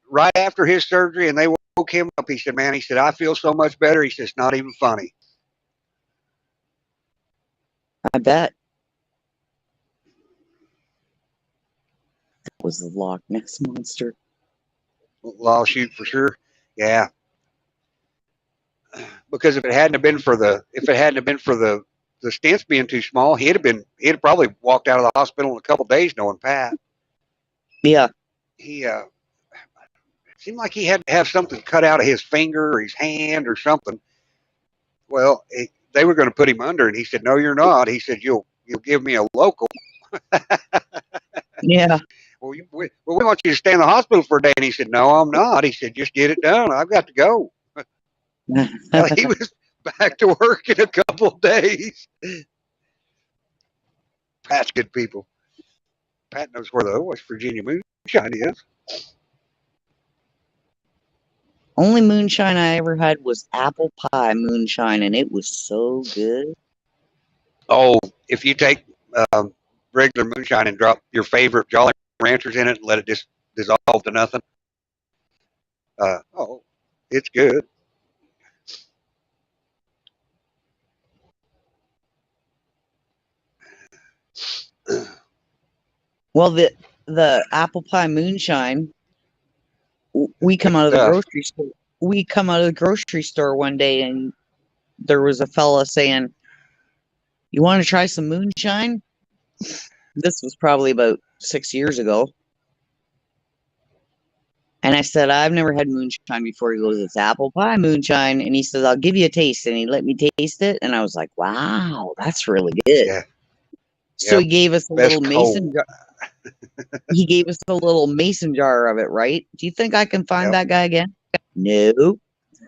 right after his surgery, and they woke him up. He said, "Man," he said, "I feel so much better." He said, "It's not even funny." I bet. That was the Loch Ness monster. Lawsuit for sure. Yeah, because if it hadn't have been for the stents being too small, he'd probably walked out of the hospital in a couple of days knowing Pat. Yeah. He seemed like he had to have something cut out of his finger or his hand or something. Well, they were going to put him under, and he said, "No, you're not." He said, "You'll give me a local." Yeah. We want you to stay in the hospital for a day. And he said, "No, I'm not." He said, "Just get it done. I've got to go." Well, he was back to work in a couple of days. Pat's good people. Pat knows where the West Virginia moonshine is. Only moonshine I ever had was apple pie moonshine, and it was so good. Oh, if you take um, regular moonshine and drop your favorite Jolly Ranchers in it and let it just dissolve to nothing, oh, it's good. Well, the apple pie moonshine, we come Good out of the stuff. grocery store. We come out of the grocery store one day, and there was a fella saying, "You want to try some moonshine?" This was probably about 6 years ago. And I said, "I've never had moonshine before." He goes, "It's apple pie moonshine." And he says, "I'll give you a taste." And he let me taste it. And I was like, wow, that's really good. Yeah, So yeah. he gave us a little Best mason cold. jar. He gave us a little mason jar of it, right? Do you think I can find Yep, that guy again? No.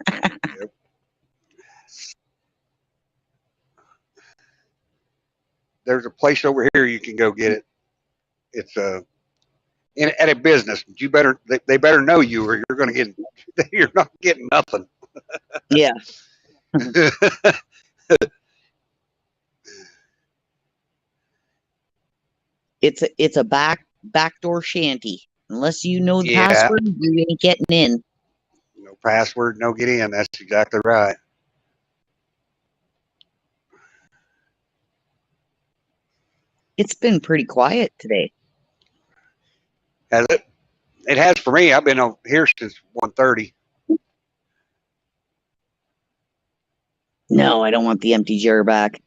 yep. There's a place over here you can go get it. It's at a business. You better they better know you, or you're going to get you're not getting nothing. Yeah. It's a backdoor shanty. Unless you know the Yeah, password, you ain't getting in. no password, no get in. That's exactly right. It's been pretty quiet today. Has it? It has for me. I've been over here since 1:30. No, I don't want the empty jar back.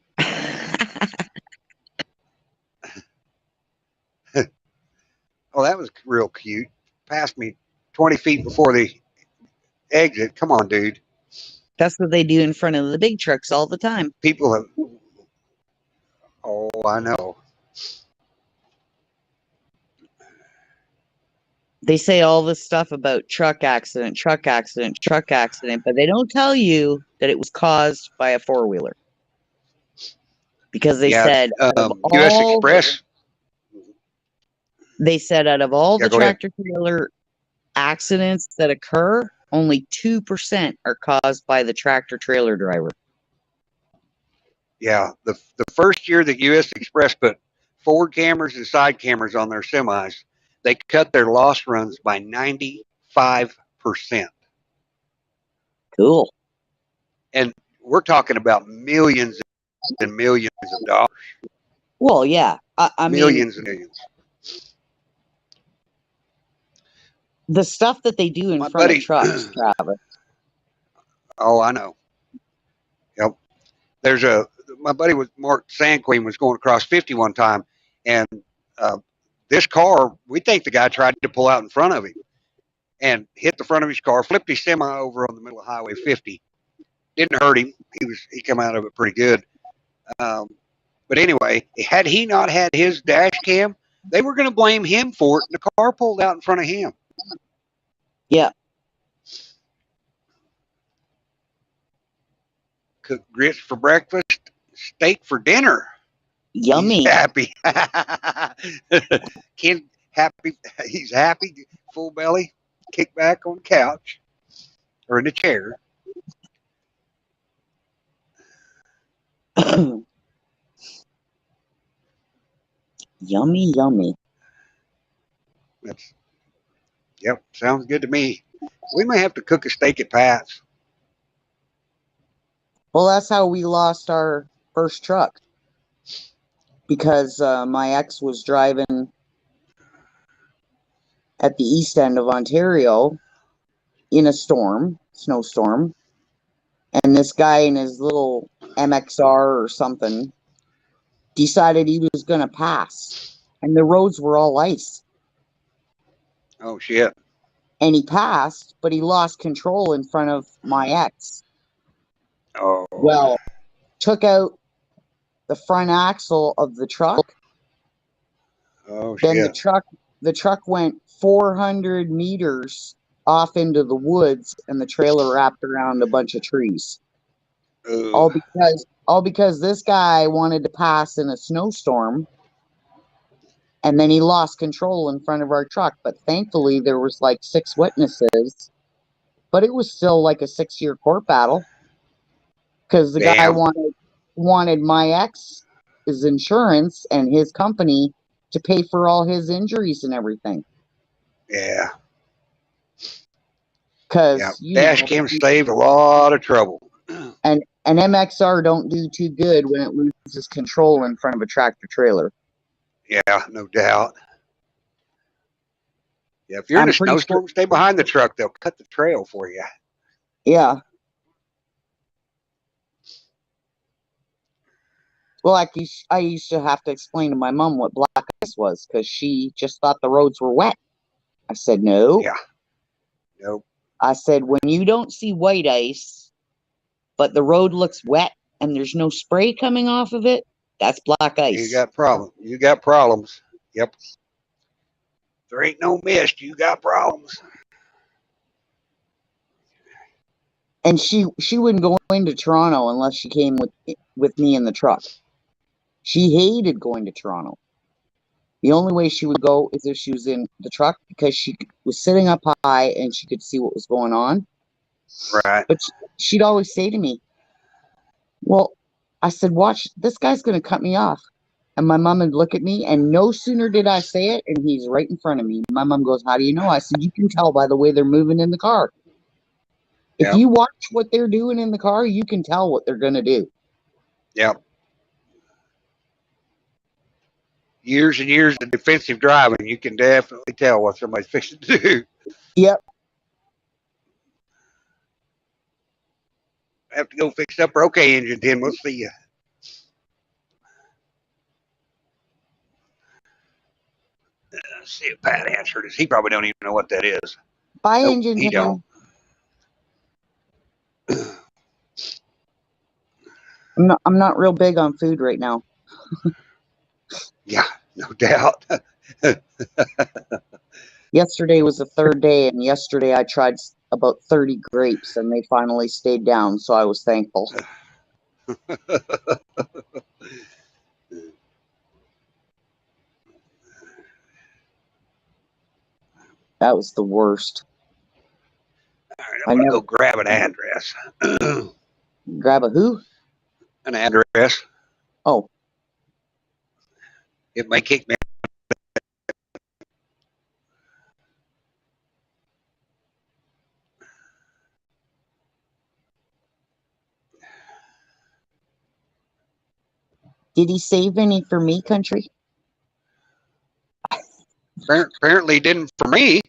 Oh, that was real cute. Passed me 20 feet before the exit. Come on, dude. That's what they do in front of the big trucks all the time. People have. Oh, I know. They say all this stuff about truck accident, truck accident, truck accident, but they don't tell you that it was caused by a four-wheeler. Because Yeah, U.S. Express. they said out of all Yeah, the go ahead. tractor trailer accidents that occur, only 2% are caused by the tractor trailer driver. Yeah, the first year that U.S. Express put forward cameras and side cameras on their semis, they cut their loss runs by 95%. Cool. And we're talking about millions and millions of dollars. Well, yeah. I mean, Millions and millions. the stuff that they do in My front of buddy, trucks, Travis. oh, I know. Yep. There's a my buddy was Mark Sandqueen was going across 50 one time, and uh, this car, we think the guy tried to pull out in front of him and hit the front of his car, flipped his semi over on the middle of Highway 50. Didn't hurt him. He come out of it pretty good. Um, but anyway, had he not had his dash cam, they were going to blame him for it, and the car pulled out in front of him. Yeah. cooked grits for breakfast, steak for dinner. He's Yummy. happy. Kid happy. He's happy. Full belly. Kick back on the couch or in the chair. Yummy, yummy. That's yep. Sounds good to me. We may have to cook a steak at Pat's. Well, that's how we lost our first truck because my ex was driving at the east end of Ontario in a snowstorm, and this guy in his little MXR or something decided he was going to pass, and the roads were all ice. Oh shit. And he passed, but he lost control in front of my ex. Oh. Well, took out the front axle of the truck. Oh Then shit. the truck went 400 meters off into the woods, and the trailer wrapped around a bunch of trees. Ugh. All because this guy wanted to pass in a snowstorm, and then he lost control in front of our truck. But thankfully, there was like 6 witnesses. But it was still like a 6-year court battle because the guy Damn. wanted my ex's insurance and his company to pay for all his injuries and everything. Yeah. Yeah. Because Dash cam saved a lot of trouble. an MXR don't do too good when it loses control in front of a tractor trailer. Yeah, no doubt. Yeah, if you're in I'm a pretty sure. snowstorm, stay behind the truck. They'll cut the trail for you. Yeah. Well, I used to have to explain to my mom what black ice was because she just thought the roads were wet. I said, no. Yeah. Nope. I said, when you don't see white ice, but the road looks wet and there's no spray coming off of it, that's black You ice. got problems. You got problems. Yep. There ain't no mist. You got problems. And she wouldn't go into Toronto unless she came with me in the truck. She hated going to Toronto. The only way she would go is if she was in the truck because she was sitting up high and she could see what was going on. Right. But she'd always say to me, well, I said, watch, this guy's going to cut me off. And my mom would look at me, and no sooner did I say it, and he's right in front of me. My mom goes, how do you know? I said, you can tell by the way they're moving in the car. If Yep. you watch what they're doing in the car, you can tell what they're going to do. Yep. Years and years of defensive driving, you can definitely tell what somebody's fixing to do. Yep. I have to go fix up her okay engine, Tim. We'll see you. Let's see if Pat answered us. He probably don't even know what that is. Bye, Nope, engine he don't. I'm not real big on food right now. Yeah, no doubt. Yesterday was the 3rd day, and yesterday I tried about 30 grapes, and they finally stayed down, so I was thankful. That was the worst. All right, I'm going to go grab an address. Grab a who? An address. Oh. It may kick me. Did he save any for me, country? Apparently didn't for me.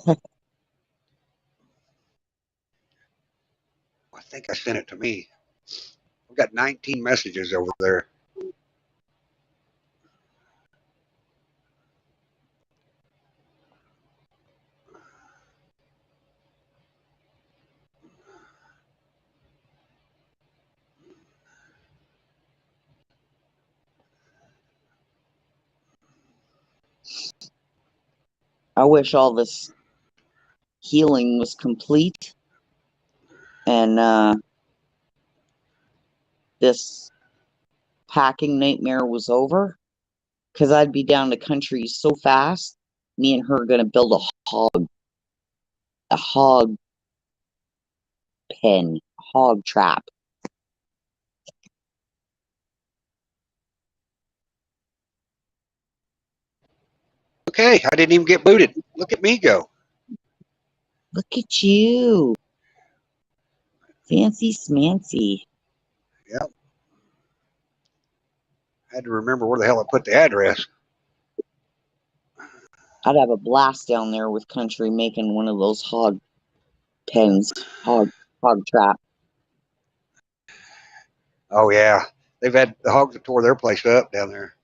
I think I sent it to me. I've got 19 messages over there. I wish all this healing was complete. and this packing nightmare was over, because I'd be down the country so fast. Me and her are gonna build a hog pen, hog trap. Okay, I didn't even get booted. Look at me go. Look at you. Fancy smancy. Yep. I had to remember where the hell I put the address. I'd have a blast down there with country making one of those hog pens, hog trap. Oh yeah, they've had the hogs that tore their place up down there.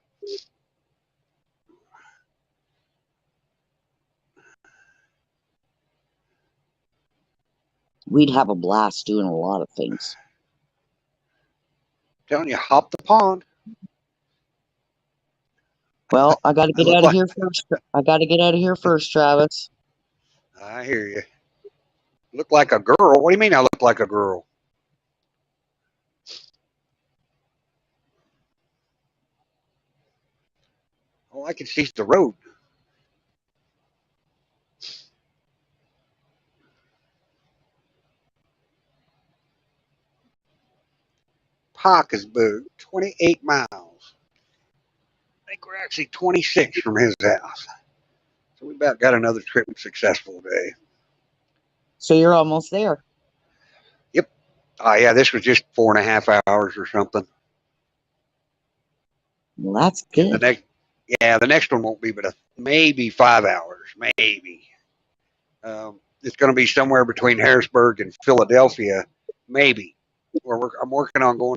We'd have a blast doing a lot of things. I'm telling you, hop the pond. Well, I got to I get look out of like. here first. I got to get out of here first, Travis. I hear you. Look like a girl. What do you mean I look like a girl? All I can see is the road. Pocketsburg, 28 miles. I think we're actually 26 from his house. So we about got another trip successful today. So you're almost there. Yep. Oh yeah, this was just 4.5 hours or something. Well, that's And good. the next one won't be but maybe 5 hours, maybe. It's going to be somewhere between Harrisburg and Philadelphia, maybe. I'm working on going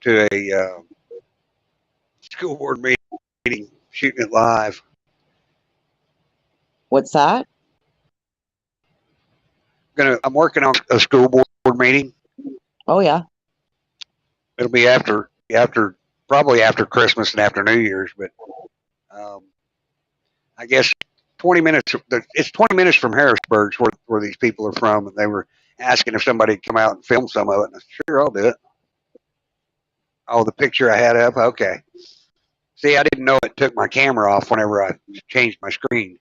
to a school board meeting, shooting it live. What's that? I'm working on a school board meeting. Oh yeah. It'll be probably after Christmas and after New Year's, but um, I guess 20 minutes. It's 20 minutes from Harrisburg, where these people are from, and they were asking if somebody could come out and film some of it. And I said, sure, I'll do it. Oh, the picture I had up. Okay. See, I didn't know it took my camera off whenever I changed my screen.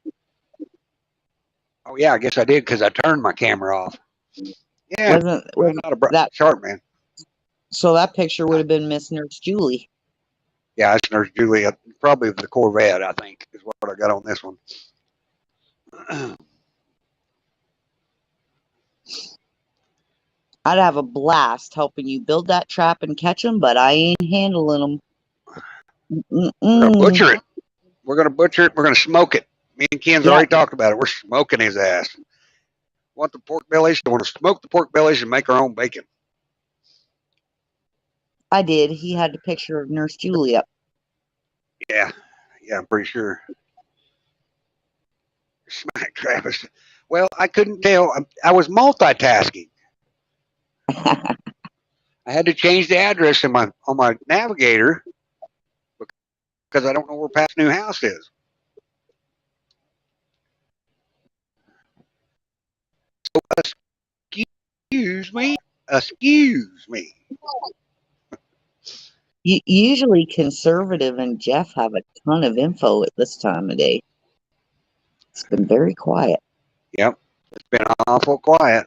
Oh yeah, I guess I did because I turned my camera off. Yeah, I'm Wasn't not a that sharp man. so? That picture would have been Miss Nurse Julie. Yeah, it's Nurse Julie, probably the Corvette. I think is what I got on this one. I'd have a blast helping you build that trap and catch them, but I ain't handling them. We're gonna Mm-mm. butcher it. We're gonna butcher it. We're gonna smoke it. Me and Ken's Yeah, already talked about it. We're smoking his ass. Want the pork bellies? I want to smoke the pork bellies and make our own bacon. I did. He had the picture of Nurse Julie up. Yeah, I'm pretty sure. Smack Travis. Well, I couldn't tell. I was multitasking. I had to change the address on my navigator because I don't know where Pat's new house is. Excuse me. Excuse me. Usually, Conservative and Jeff have a ton of info at this time of day. It's been very quiet. Yep. It's been awful quiet.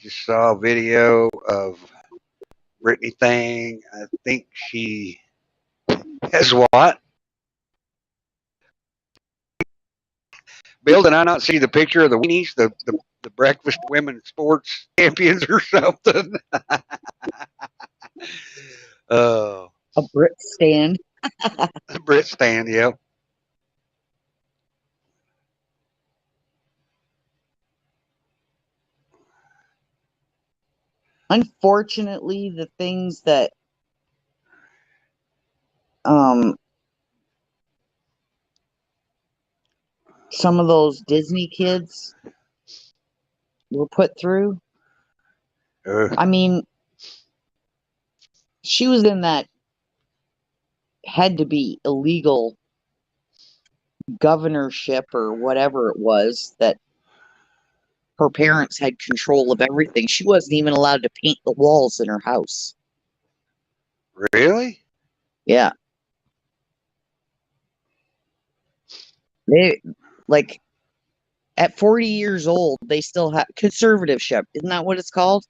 Just saw a video of Brittany thing. I think she has what? Bill, did I not see the picture of the weenies, the breakfast women sports champions or something? Oh, A Brit stand. Brit stand, yeah. unfortunately, the things that um some of those Disney kids were put through. Uh, I mean, she was in that had to be illegal governorship or whatever it was that her parents had control of everything. She wasn't even allowed to paint the walls in her house. really? Yeah. They like at 40 years old, they still have conservatorship. Isn't that what it's called?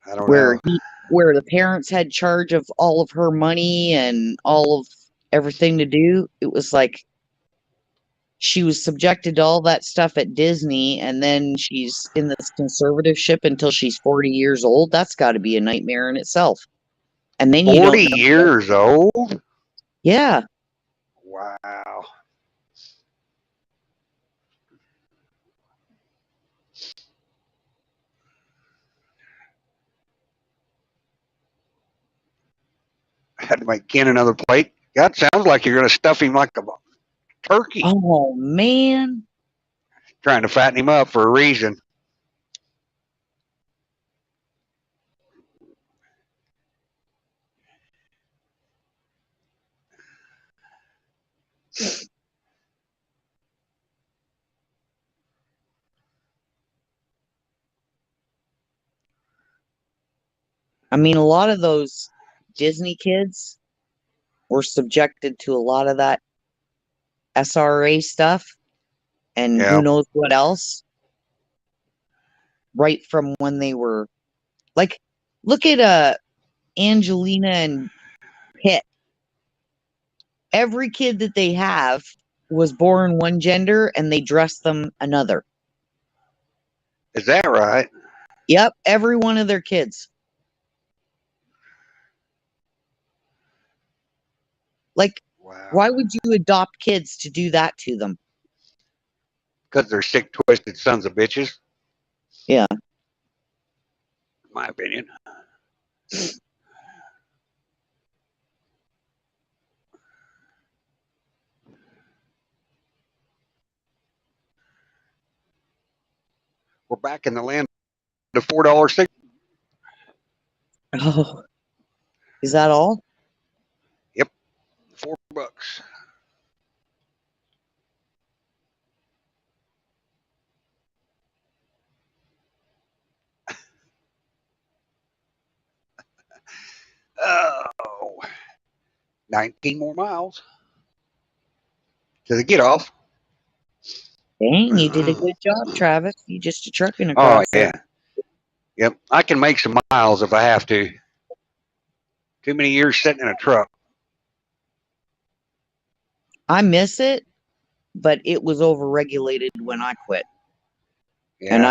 I don't Where know. where the parents had charge of all of her money and all of everything to do. It was like she was subjected to all that stuff at Disney, and then she's in this conservatorship until she's 40 years old. That's got to be a nightmare in itself. And then you 40 don't know. years old? Yeah. Wow. I had to make Ken another plate. God, sounds like you're going to stuff him like a turkey. Oh man. Trying to fatten him up for a reason. I mean, a lot of those Disney kids were subjected to a lot of that SRA stuff and who Yeah. knows what else right from when they were like, look at Angelina and Pitt. Every kid that they have was born one gender and they dress them another. Is that right? Yep, every one of their kids. Like, Wow. why would you adopt kids to do that to them? Because they're sick, twisted sons of bitches. Yeah. In my opinion. We're back in the land of $4 six. Oh, is that all? Yep. $4. Oh. 19 more miles to the get off. Dang, you did a good job, Travis. You just a trucking Oh, across there. yeah. Yep. I can make some miles if I have to. Too many years sitting in a truck. I miss it, but it was overregulated when I quit. And Yeah.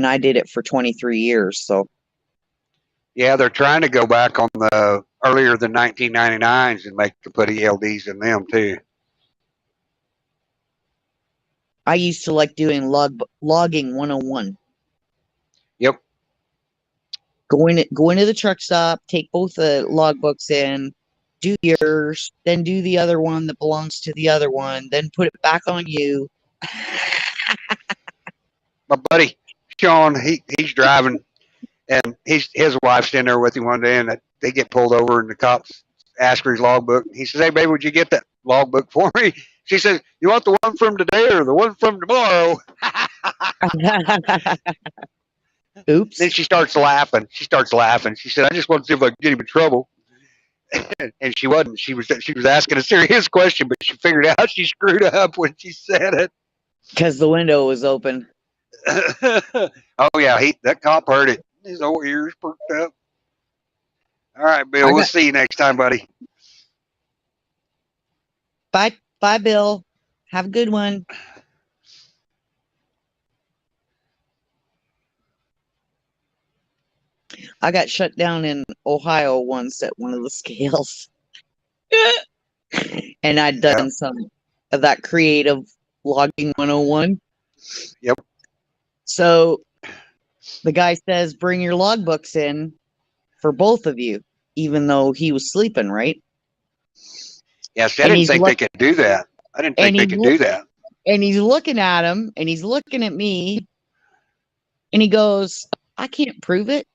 I did it for 23 years. So Yeah, they're trying to go back on the earlier than 1999s and make to put ELDs in them too. I used to like doing logging 101. Yep. Go into the truck stop, take both the logbooks in, do yours, then do the other one that belongs to the other one, then put it back on you. My buddy Sean, he's driving, and his wife's in there with him one day, and they get pulled over, and the cops ask for his logbook. He says, "Hey, baby, would you get that logbook for me?" She says, "You want the one from today or the one from tomorrow?" Then Oops. she starts laughing. She starts laughing. She said, "I just want to see if I can get him in trouble." And she wasn't. She was asking a serious question, but she figured out she screwed up when she said it. Because the window was open. Oh yeah, that cop heard it. His old ears perked up. All right, Bill. I We'll got see you next time, buddy. bye, Bill. Have a good one. I got shut down in Ohio once at one of the scales. And I'd Yeah. done some of that creative logging 101. Yep. So The guy says, bring your logbooks in for both of you, even though he was sleeping, right? Yes, I And didn't he's think they could do that. I didn't think they could do that. and he's looking at him, and he's looking at me, and he goes, I can't prove it.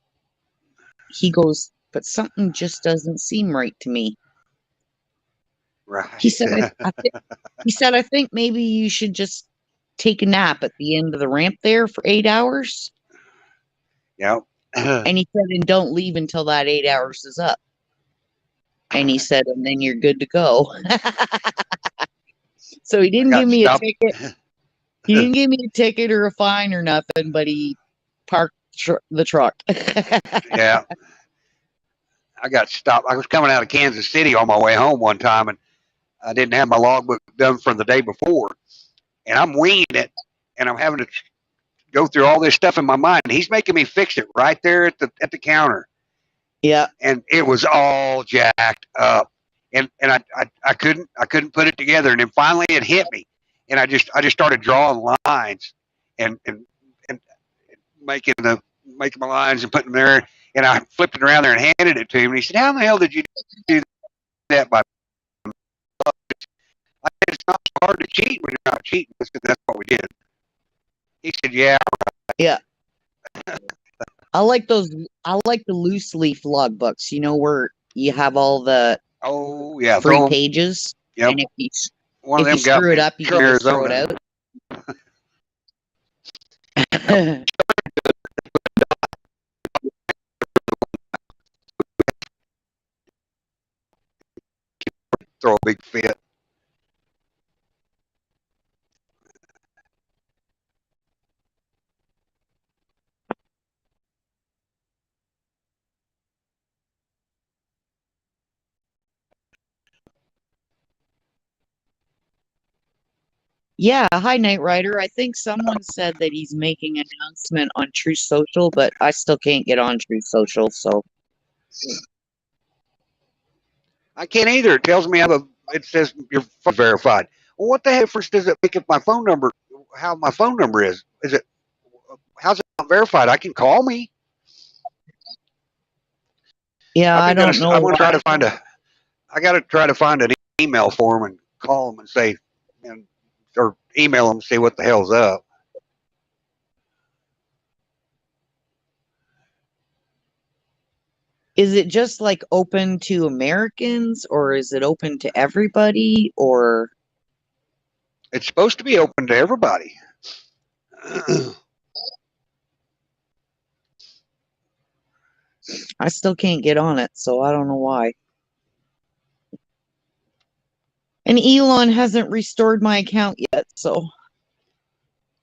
He goes, but something just doesn't seem right to me. Right. He said, I think maybe you should just take a nap at the end of the ramp there for 8 hours. Yep. And he said, and don't leave until that 8 hours is up. And he said, and then you're good to go. So he didn't give me a ticket. He didn't give me a ticket or a fine or nothing, but he parked the truck. Yeah. I got stopped. I was coming out of Kansas City on my way home one time, and I didn't have my logbook done from the day before. And I'm winging it, and I'm having to go through all this stuff in my mind. He's making me fix it right there at the counter. Yeah. And it was all jacked up. And I couldn't put it together. And then finally it hit me. And I just started drawing lines and making my lines and putting them there. And I flipped it around there and handed it to him. And he said, how in the hell did you do that by? I said, it's not so hard to cheat when you're not cheating. I said, that's what we did. He said, yeah. Yeah. I like the loose leaf logbooks, you know, where you have all the free pages. Yep. And if you One of them screw it up, you can just throw it out. Throw a big fit. Yeah, hi Night Rider. I think someone said that he's making an announcement on True Social, but I still can't get on True Social, so I can't either. It tells me it says you're verified. Well, what the heck first does it pick up my phone number? How my phone number is? How's it not verified? I can call me. yeah, I don't know. I want to try to find I got to try to find an email for them and call them and say, or email them and see what the hell's up. Is it just like open to Americans, or is it open to everybody, or? It's supposed to be open to everybody. I still can't get on it, so I don't know why. And Elon hasn't restored my account yet, so.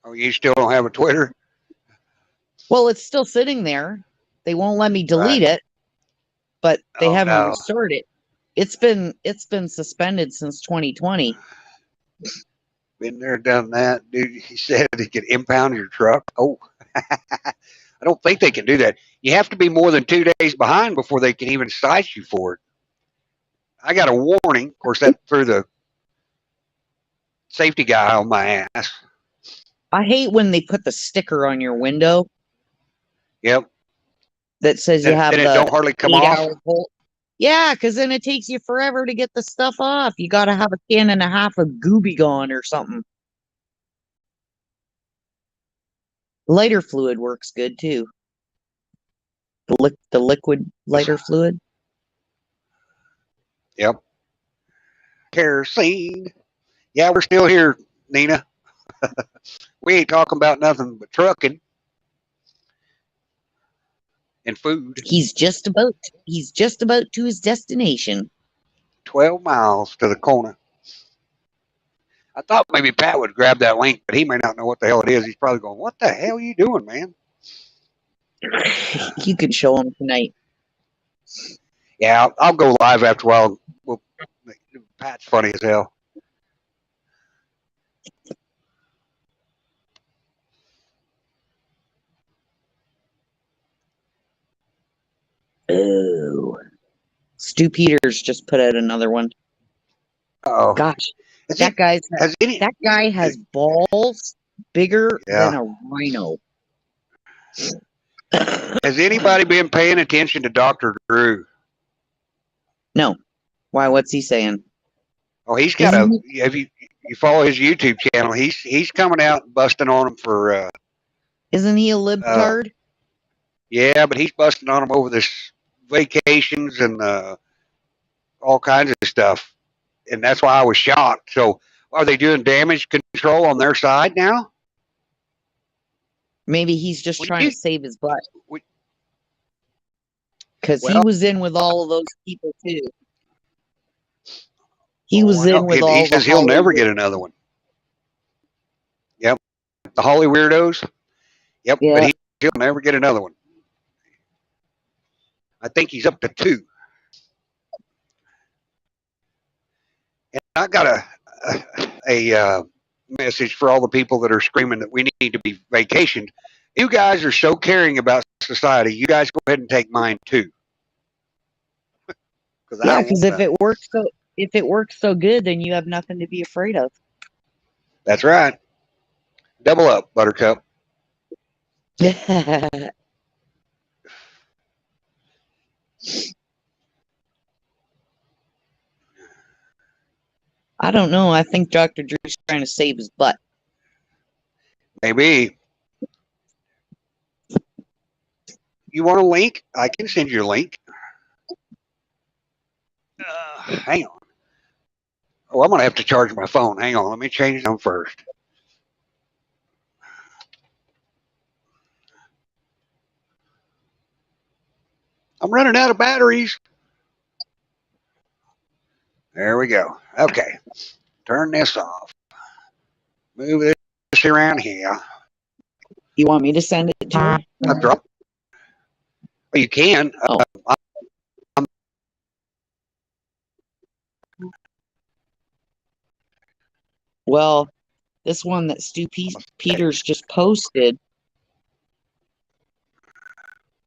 Oh, you still don't have a Twitter? Well, it's still sitting there. They won't let me delete it, but they haven't restored it. It's been suspended since 2020. Been there, done that, dude. He said he could impound your truck. Oh, I don't think they can do that. You have to be more than 2 days behind before they can even cite you for it. I got a warning. Of course, that threw the safety guy on my ass. I hate when they put the sticker on your window. Yep. That says you have then it don't hardly come off. Yeah, because then it takes you forever to get the stuff off. You got to have a can and a half of Wbgv or something. Lighter fluid works good too. The liquid lighter fluid. Yep. Kerosene. Yeah, we're still here, Nina. We ain't talking about nothing but trucking and food. He's just about to his destination. 12 miles to the corner. I thought maybe Pat would grab that link, but he may not know what the hell it is. He's probably going, what the hell are you doing, man? You can show him tonight. Yeah, I'll go live after a while. Pat's funny as hell. Oh. Stu Peters just put out another one. Oh, gosh, that guy has balls bigger than a rhino. Has anybody been paying attention to Dr. Drew? No. Why? What's he saying? Oh, he's got Isn't a. he, Have you follow his YouTube channel? He's coming out and busting on him for. isn't he a Uh, libtard? yeah, but he's busting on him over this vacations and all kinds of stuff, and that's why I was shocked. So, are they doing damage control on their side now? Maybe he's just What trying do to you? save his butt What, because he well, was in with all of those people too. He oh, was I know. in with He all the says he'll never Hollywood. get another one. Yep, the Holly weirdos. Yep, but Yeah. he'll never get another one. I think he's up to two. And I got a message for all the people that are screaming that we need to be vacationed. You guys are so caring about society. You guys go ahead and take mine too, because I Yeah, don't because want none. if it works so good, then you have nothing to be afraid of. That's right. Double up, Buttercup. I don't know. I think Dr. Drew's trying to save his butt. Maybe you want a link? I can send you a link. Hang on. Oh, I'm gonna have to charge my phone. Hang on. Let me change them first. I'm running out of batteries. There we go. Okay. Turn this off. Move this around here. You want me to send it to her? I drop. You can. Oh, well, this one that Stu Peters just posted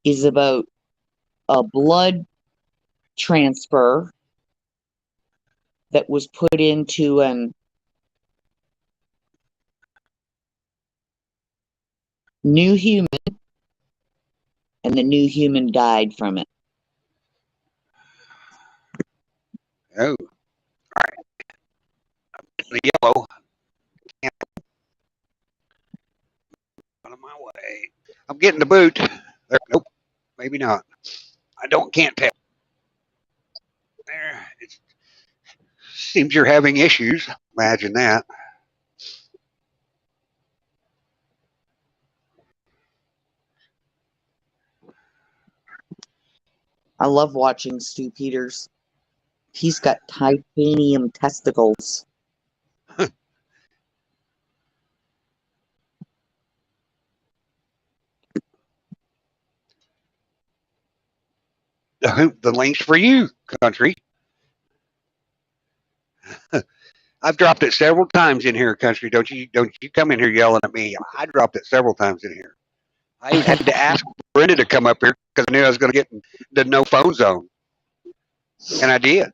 is about a blood transfer that was put into an new human, and the new human died from it. Oh, the yellow. Out of my way. I'm getting the boot. There, nope, maybe not. Can't tell. There. It seems you're having issues. Imagine that. I love watching Stu Peters. He's got titanium testicles. The link's for you, country. I've dropped it several times in here, country. Don't you come in here yelling at me. I dropped it several times in here. I even had to ask Brenda to come up here because I knew I was going to get in the no phone zone, and I did. I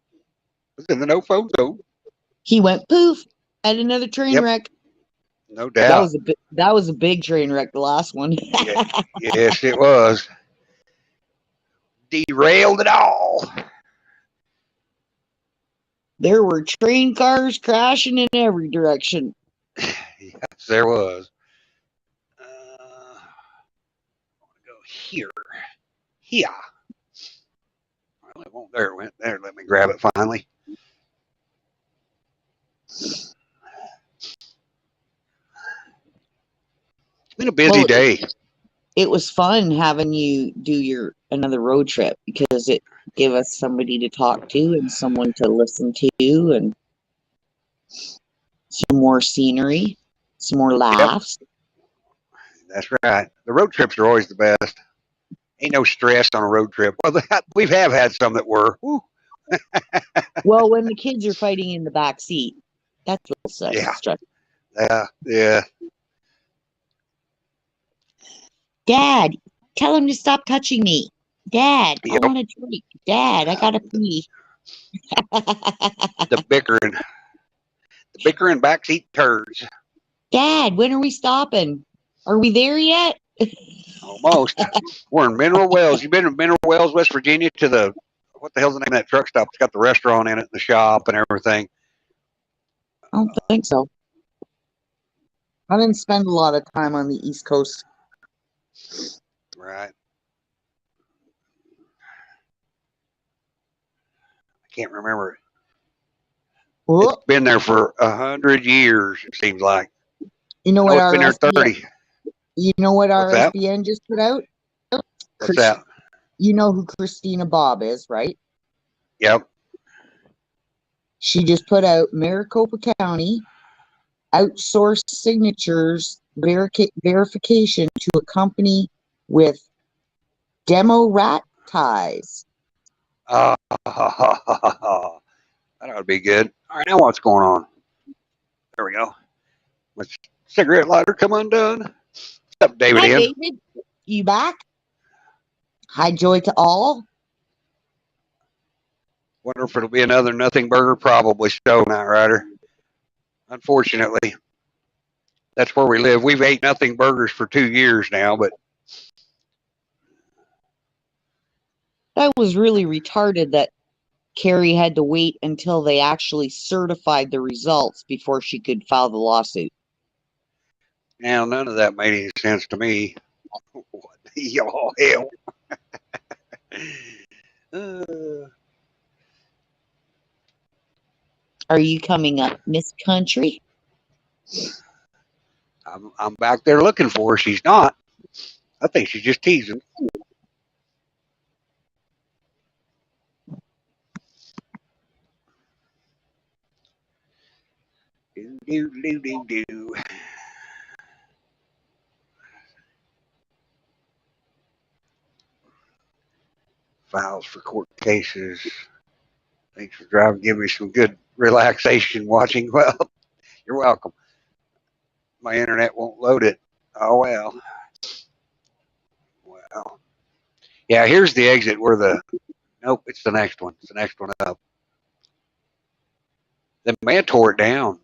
was in the no phone zone. He went poof at another train Yep, wreck. no doubt. That was a big train wreck. The last one. Yeah, yes, it was. Derailed it all. There were train cars crashing in every direction. Yes, there was. Go here. Here. Well, it won't. There it went. There, let me grab it finally. It's been a busy Well, day. it was fun having you do another road trip because it gave us somebody to talk to and someone to listen to and some more scenery, some more Yep, laughs. that's right. The road trips are always the best. Ain't no stress on a road trip. Well, we've had some that were. Whew, Well, when the kids are fighting in the back seat, that's real yeah, stressful. yeah. Dad, tell him to stop touching me. Dad, I Yep. want a drink. Dad, I gotta pee. The bickering backseat turds. Dad, when are we stopping? Are we there yet? Almost. We're in Mineral Wells. You been to Mineral Wells, West Virginia, to the what the hell's the name of that truck stop? It's got the restaurant in it, the shop, and everything. I don't think so. I didn't spend a lot of time on the East Coast. Right. I can't remember. Well, It's been there for 100 years. It seems like. you know I what know it's been there RSBN? 30. You know what What's that? RSBN just put out? What's that? You know who Christina Bobb is, right? Yep. She just put out Maricopa County outsourced signatures verification to a company with demo rat ties. That ought to be good. All right, now what's going on? There we go. My cigarette lighter come undone. What's up, David? Hi, In. David. You back? Hi, joy to all. Wonder if it'll be another nothing burger. Probably so, Night Rider. Unfortunately, that's where we live. We've ate nothing burgers for 2 years now, but That was really retarded that Carrie had to wait until they actually certified the results before she could file the lawsuit. now none of that made any sense to me. What the hell? Are you coming up, Miss Country? I'm back there looking for her. She's not. I think she's just teasing. Do, do, do, do, do. Files for court cases. Thanks for driving. Give me some good relaxation watching. Well, you're welcome. My internet won't load it. Oh, well. Well. Yeah, here's the exit where the. Nope, it's the next one. It's the next one up. The man tore it down.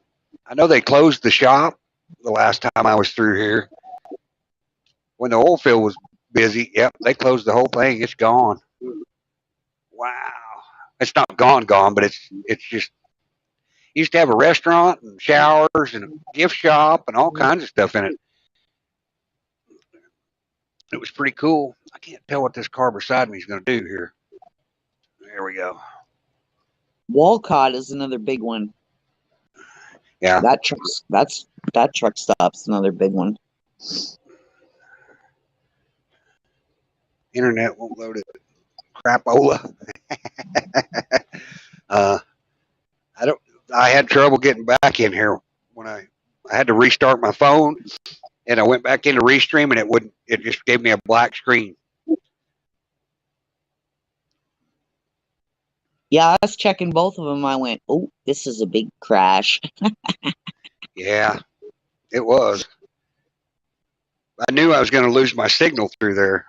I know they closed the shop the last time I was through here. When the oil field was busy, yep, they closed the whole thing. It's gone. Wow. It's not gone, but it's just used to have a restaurant and showers and a gift shop and all kinds of stuff in it. It was pretty cool. I can't tell what this car beside me is going to do here. There we go. Walcott is another big one. Yeah. That truck stop's another big one. Internet won't load it. Crapola. I don't. I had trouble getting back in here when I had to restart my phone, and I went back into Restream, and it wouldn't. It just gave me a black screen. Yeah, I was checking both of them. I went, oh, this is a big crash. Yeah, it was. I knew I was going to lose my signal through there,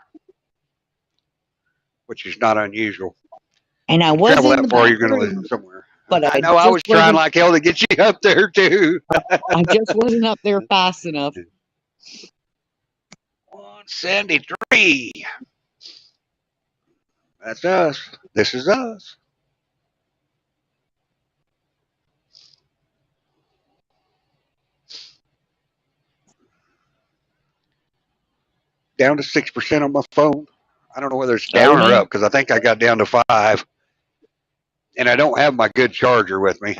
which is not unusual. And I You was travel in that the far, back you're going to lose room, it somewhere. but I I know. I just was trying wasn't like hell to get you up there too. I just wasn't up there fast enough. 173. That's us. This is us. Down to 6% on my phone. I don't know whether it's down or Amen. up because I think I got down to 5, and I don't have my good charger with me.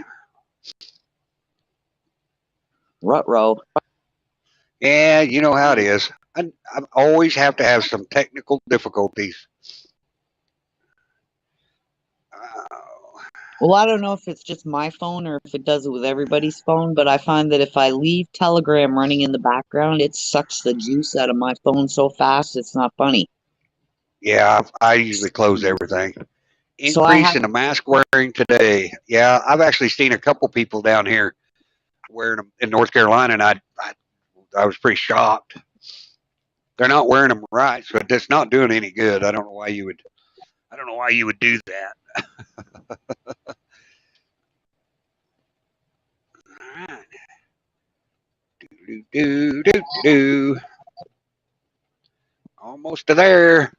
Ruh-roh. Yeah, you know how it is. I always have to have some technical difficulties. Well, I don't know if it's just my phone or if it does it with everybody's phone, but I find that if I leave Telegram running in the background, it sucks the juice out of my phone so fast, it's not funny. Yeah, I usually close everything. So I Increase have in the mask wearing today. Yeah, I've actually seen a couple people down here wearing them in North Carolina, and I was pretty shocked. They're not wearing them right, so it's not doing any good. I don't know why you would. I don't know why you would do that. All right. Do do do do do. Almost to there.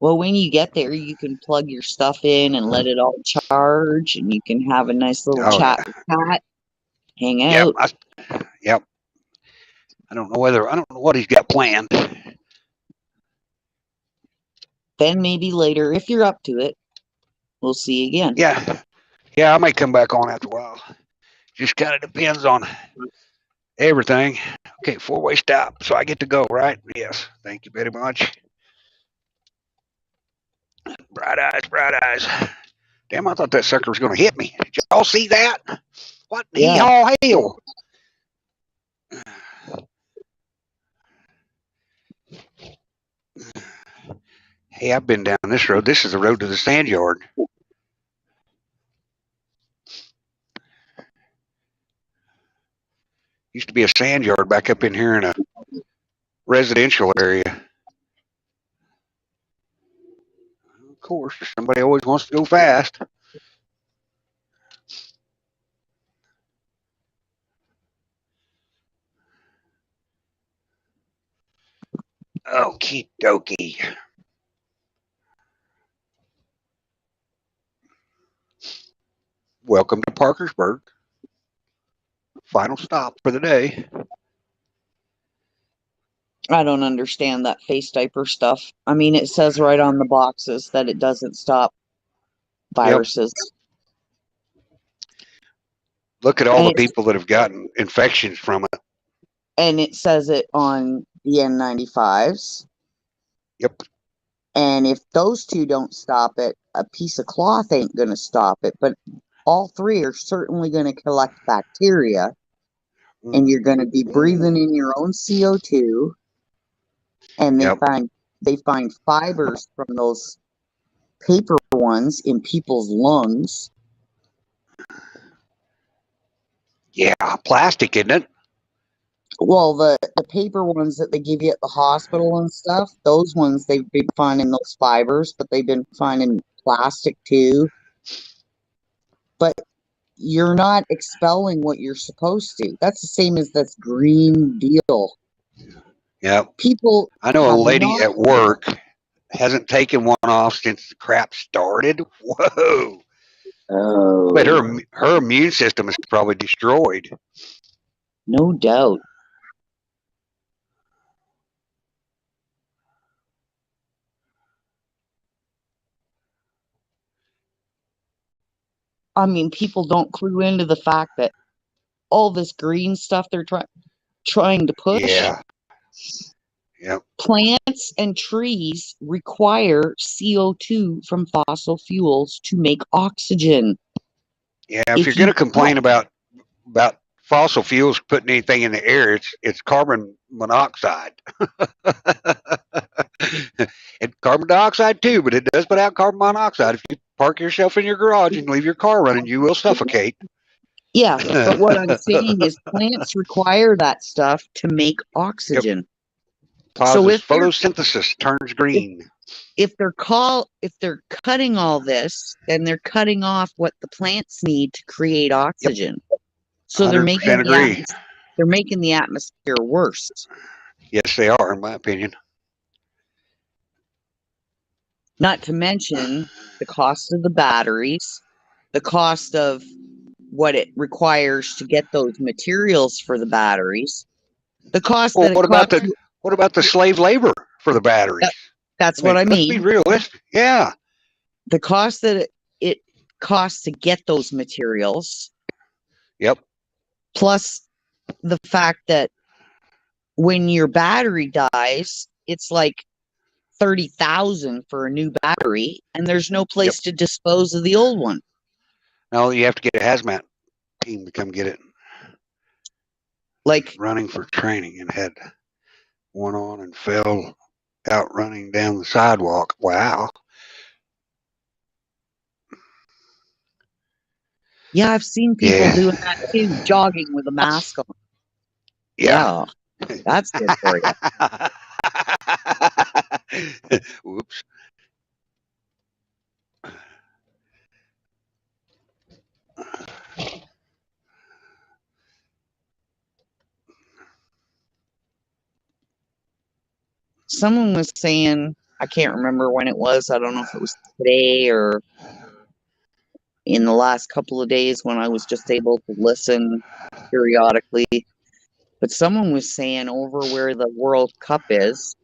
Well, when you get there, you can plug your stuff in and let it all charge, and you can have a nice little Oh chat yeah. with Pat, hang Yep. out. Yep. I don't know what he's got planned. Then maybe later, if you're up to it, we'll see you again. Yeah. Yeah, I might come back on after a while. Just kind of depends on everything. Okay, 4-way stop. So I get to go, right? Yes. Thank you very much. Bright eyes, bright eyes. Damn, I thought that sucker was going to hit me. Did y'all see that? What in Yeah. hee-haw hell? Hey, I've been down this road. This is the road to the sand yard. Used to be a sand yard back up in here in a residential area. Of course, somebody always wants to go fast. Okie dokie. Welcome to Parkersburg. Final stop for the day. I don't understand that face diaper stuff. I mean, it says right on the boxes that it doesn't stop viruses. Look at all And the people that have gotten infections from it. and it says it on the N95s. Yep. And if those two don't stop it, a piece of cloth ain't going to stop it. But all three are certainly going to collect bacteria, and you're going to be breathing in your own CO2. And Yep. they find fibers from those paper ones in people's lungs. Yeah, plastic, isn't it? Well, the paper ones that they give you at the hospital and stuff, those ones they've been finding those fibers, but they've been finding plastic too. But you're not expelling what you're supposed to. That's the same as this Green Deal. Yep. People I know a have lady not. at work hasn't taken one off since the crap started. Whoa. But Oh, her immune system is probably destroyed. no doubt. I mean, people don't clue into the fact that all this green stuff they're trying to push, Yeah. Yep. plants and trees require CO2 from fossil fuels to make oxygen. Yeah. If you're If going you to complain about fossil fuels putting anything in the air, it's carbon monoxide. And carbon dioxide too, but it does put out carbon monoxide. If you park yourself in your garage and leave your car running, you will suffocate. Yeah, but what I'm saying is plants require that stuff to make Yep. oxygen. So Causes photosynthesis, turns green. if they're cutting all this, then they're cutting off what the plants need to create oxygen. Yep. So 100% agree. they're making the atmosphere worse. Yes, they are, in my opinion. Not to mention the cost of the batteries, the cost of what it requires to get those materials for the batteries, the cost Well, that it costs. what about the slave labor for the batteries? That's I mean, what I let's be mean. realistic. Yeah. The cost that it costs to get those materials. Yep. Plus the fact that when your battery dies, it's like 30,000 for a new battery, and there's no place to dispose of the old one. No, you have to get a hazmat team to come get it. Like running for training and had one on and fell out running down the sidewalk. Wow. Yeah, I've seen people doing that too, jogging with a mask on. Yeah, that's good for you. Whoops. someone was saying, I can't remember when it was. I don't know if it was today or in the last couple of days when I was just able to listen periodically. But someone was saying over where the World Cup is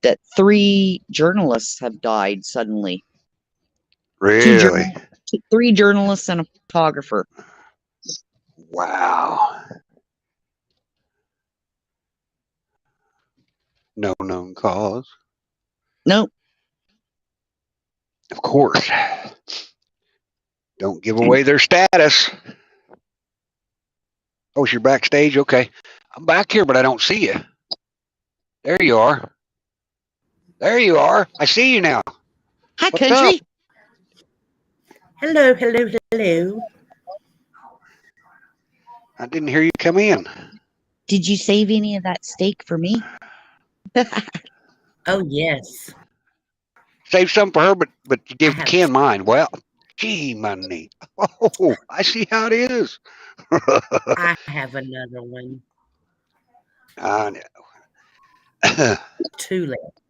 that 3 journalists have died suddenly. Really? 3 journalists and a photographer. Wow. No known cause. Nope. Of course. Don't give away their status. Oh, you're backstage? Okay. I'm back here, but I don't see you. There you are. There you are. I see you now. Hi, What's country. up? Hello, hello, hello. I didn't hear you come in. Did you save any of that steak for me? Oh, yes. Save some for her, but you give have- Ken mine. Well, gee, money. Oh, I see how it is. I have another one. I know. 2 left.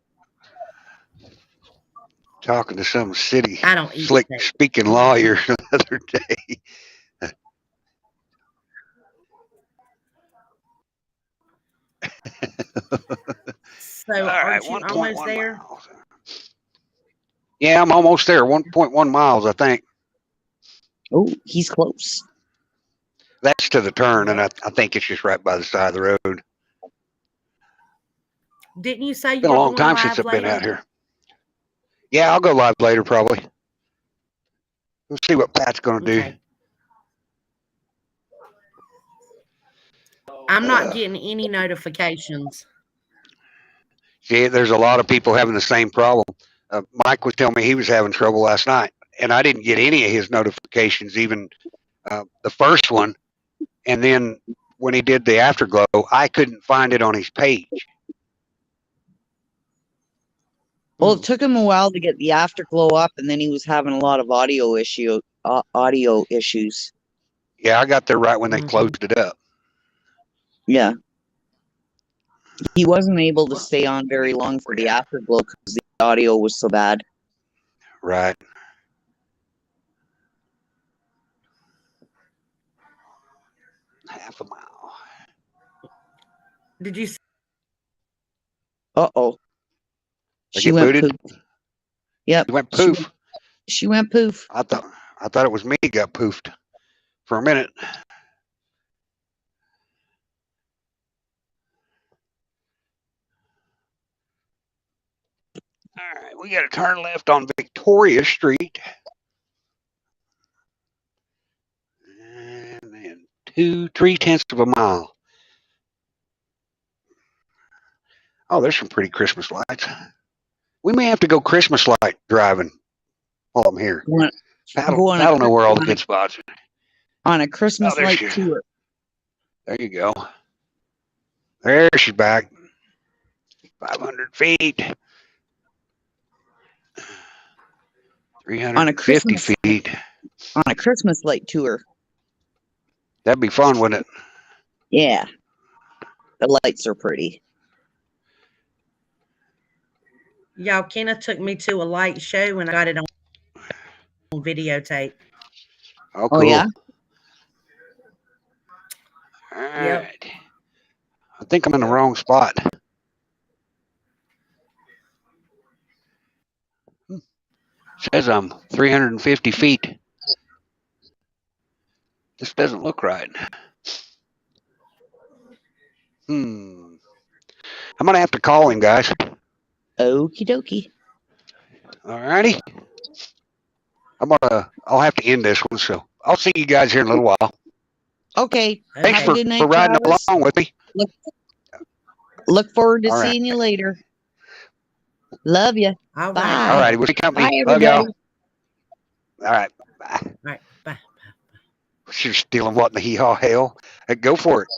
Talking to some city I don't eat slick steak. speaking lawyer the other day. So, All right, aren't you 1.1 almost there? miles. Yeah, I'm almost there. 1.1 miles, I think. Oh, he's close. That's to the turn, and I think it's just right by the side of the road. Didn't you say It's you been a were long going time live since I've been later? out here. Yeah, I'll go live later probably. We'll see what Pat's going to do. Okay. I'm not getting any notifications. See, there's a lot of people having the same problem. Mike was telling me he was having trouble last night, and I didn't get any of his notifications, even the first one. And then when he did the afterglow, I couldn't find it on his page. Well, it took him a while to get the afterglow up, and then he was having a lot of audio issues. Yeah, I got there right when they closed it up. Yeah. He wasn't able to stay on very long for the afterglow because the audio was so bad. Right. Half a mile. Did you? Uh-oh. I She get went booted? poof. Yep. He went poof. She went poof. I thought it was me got poofed for a minute. All right, we got to turn left on Victoria Street. And then 3/10 of a mile. Oh, there's some pretty Christmas lights. We may have to go Christmas light driving while I'm here. That'll know where all the good spots are. On a Christmas light tour. There you go. There she's back. 500 feet. 350 feet. On a Christmas light tour. That'd be fun, wouldn't it? Yeah. The lights are pretty. Y'all, Kenna took me to a light show and I got it on videotape. Oh, cool. Oh, yeah? All right. Yep. I think I'm in the wrong spot. Says I'm 350 feet. This doesn't look right. I'm gonna have to call him, guys. Okie dokie. All righty. I'll have to end this one, so I'll see you guys here in a little while. Okay. Thanks Have a good night, for riding Travis. along with me. Look forward to All right. seeing you later. Love you. All Bye. right. All righty. We'll see company. Bye, Love everybody. y'all. All right. Bye. All right. Bye. She's stealing what in the hee-haw hell? Hey, go for it.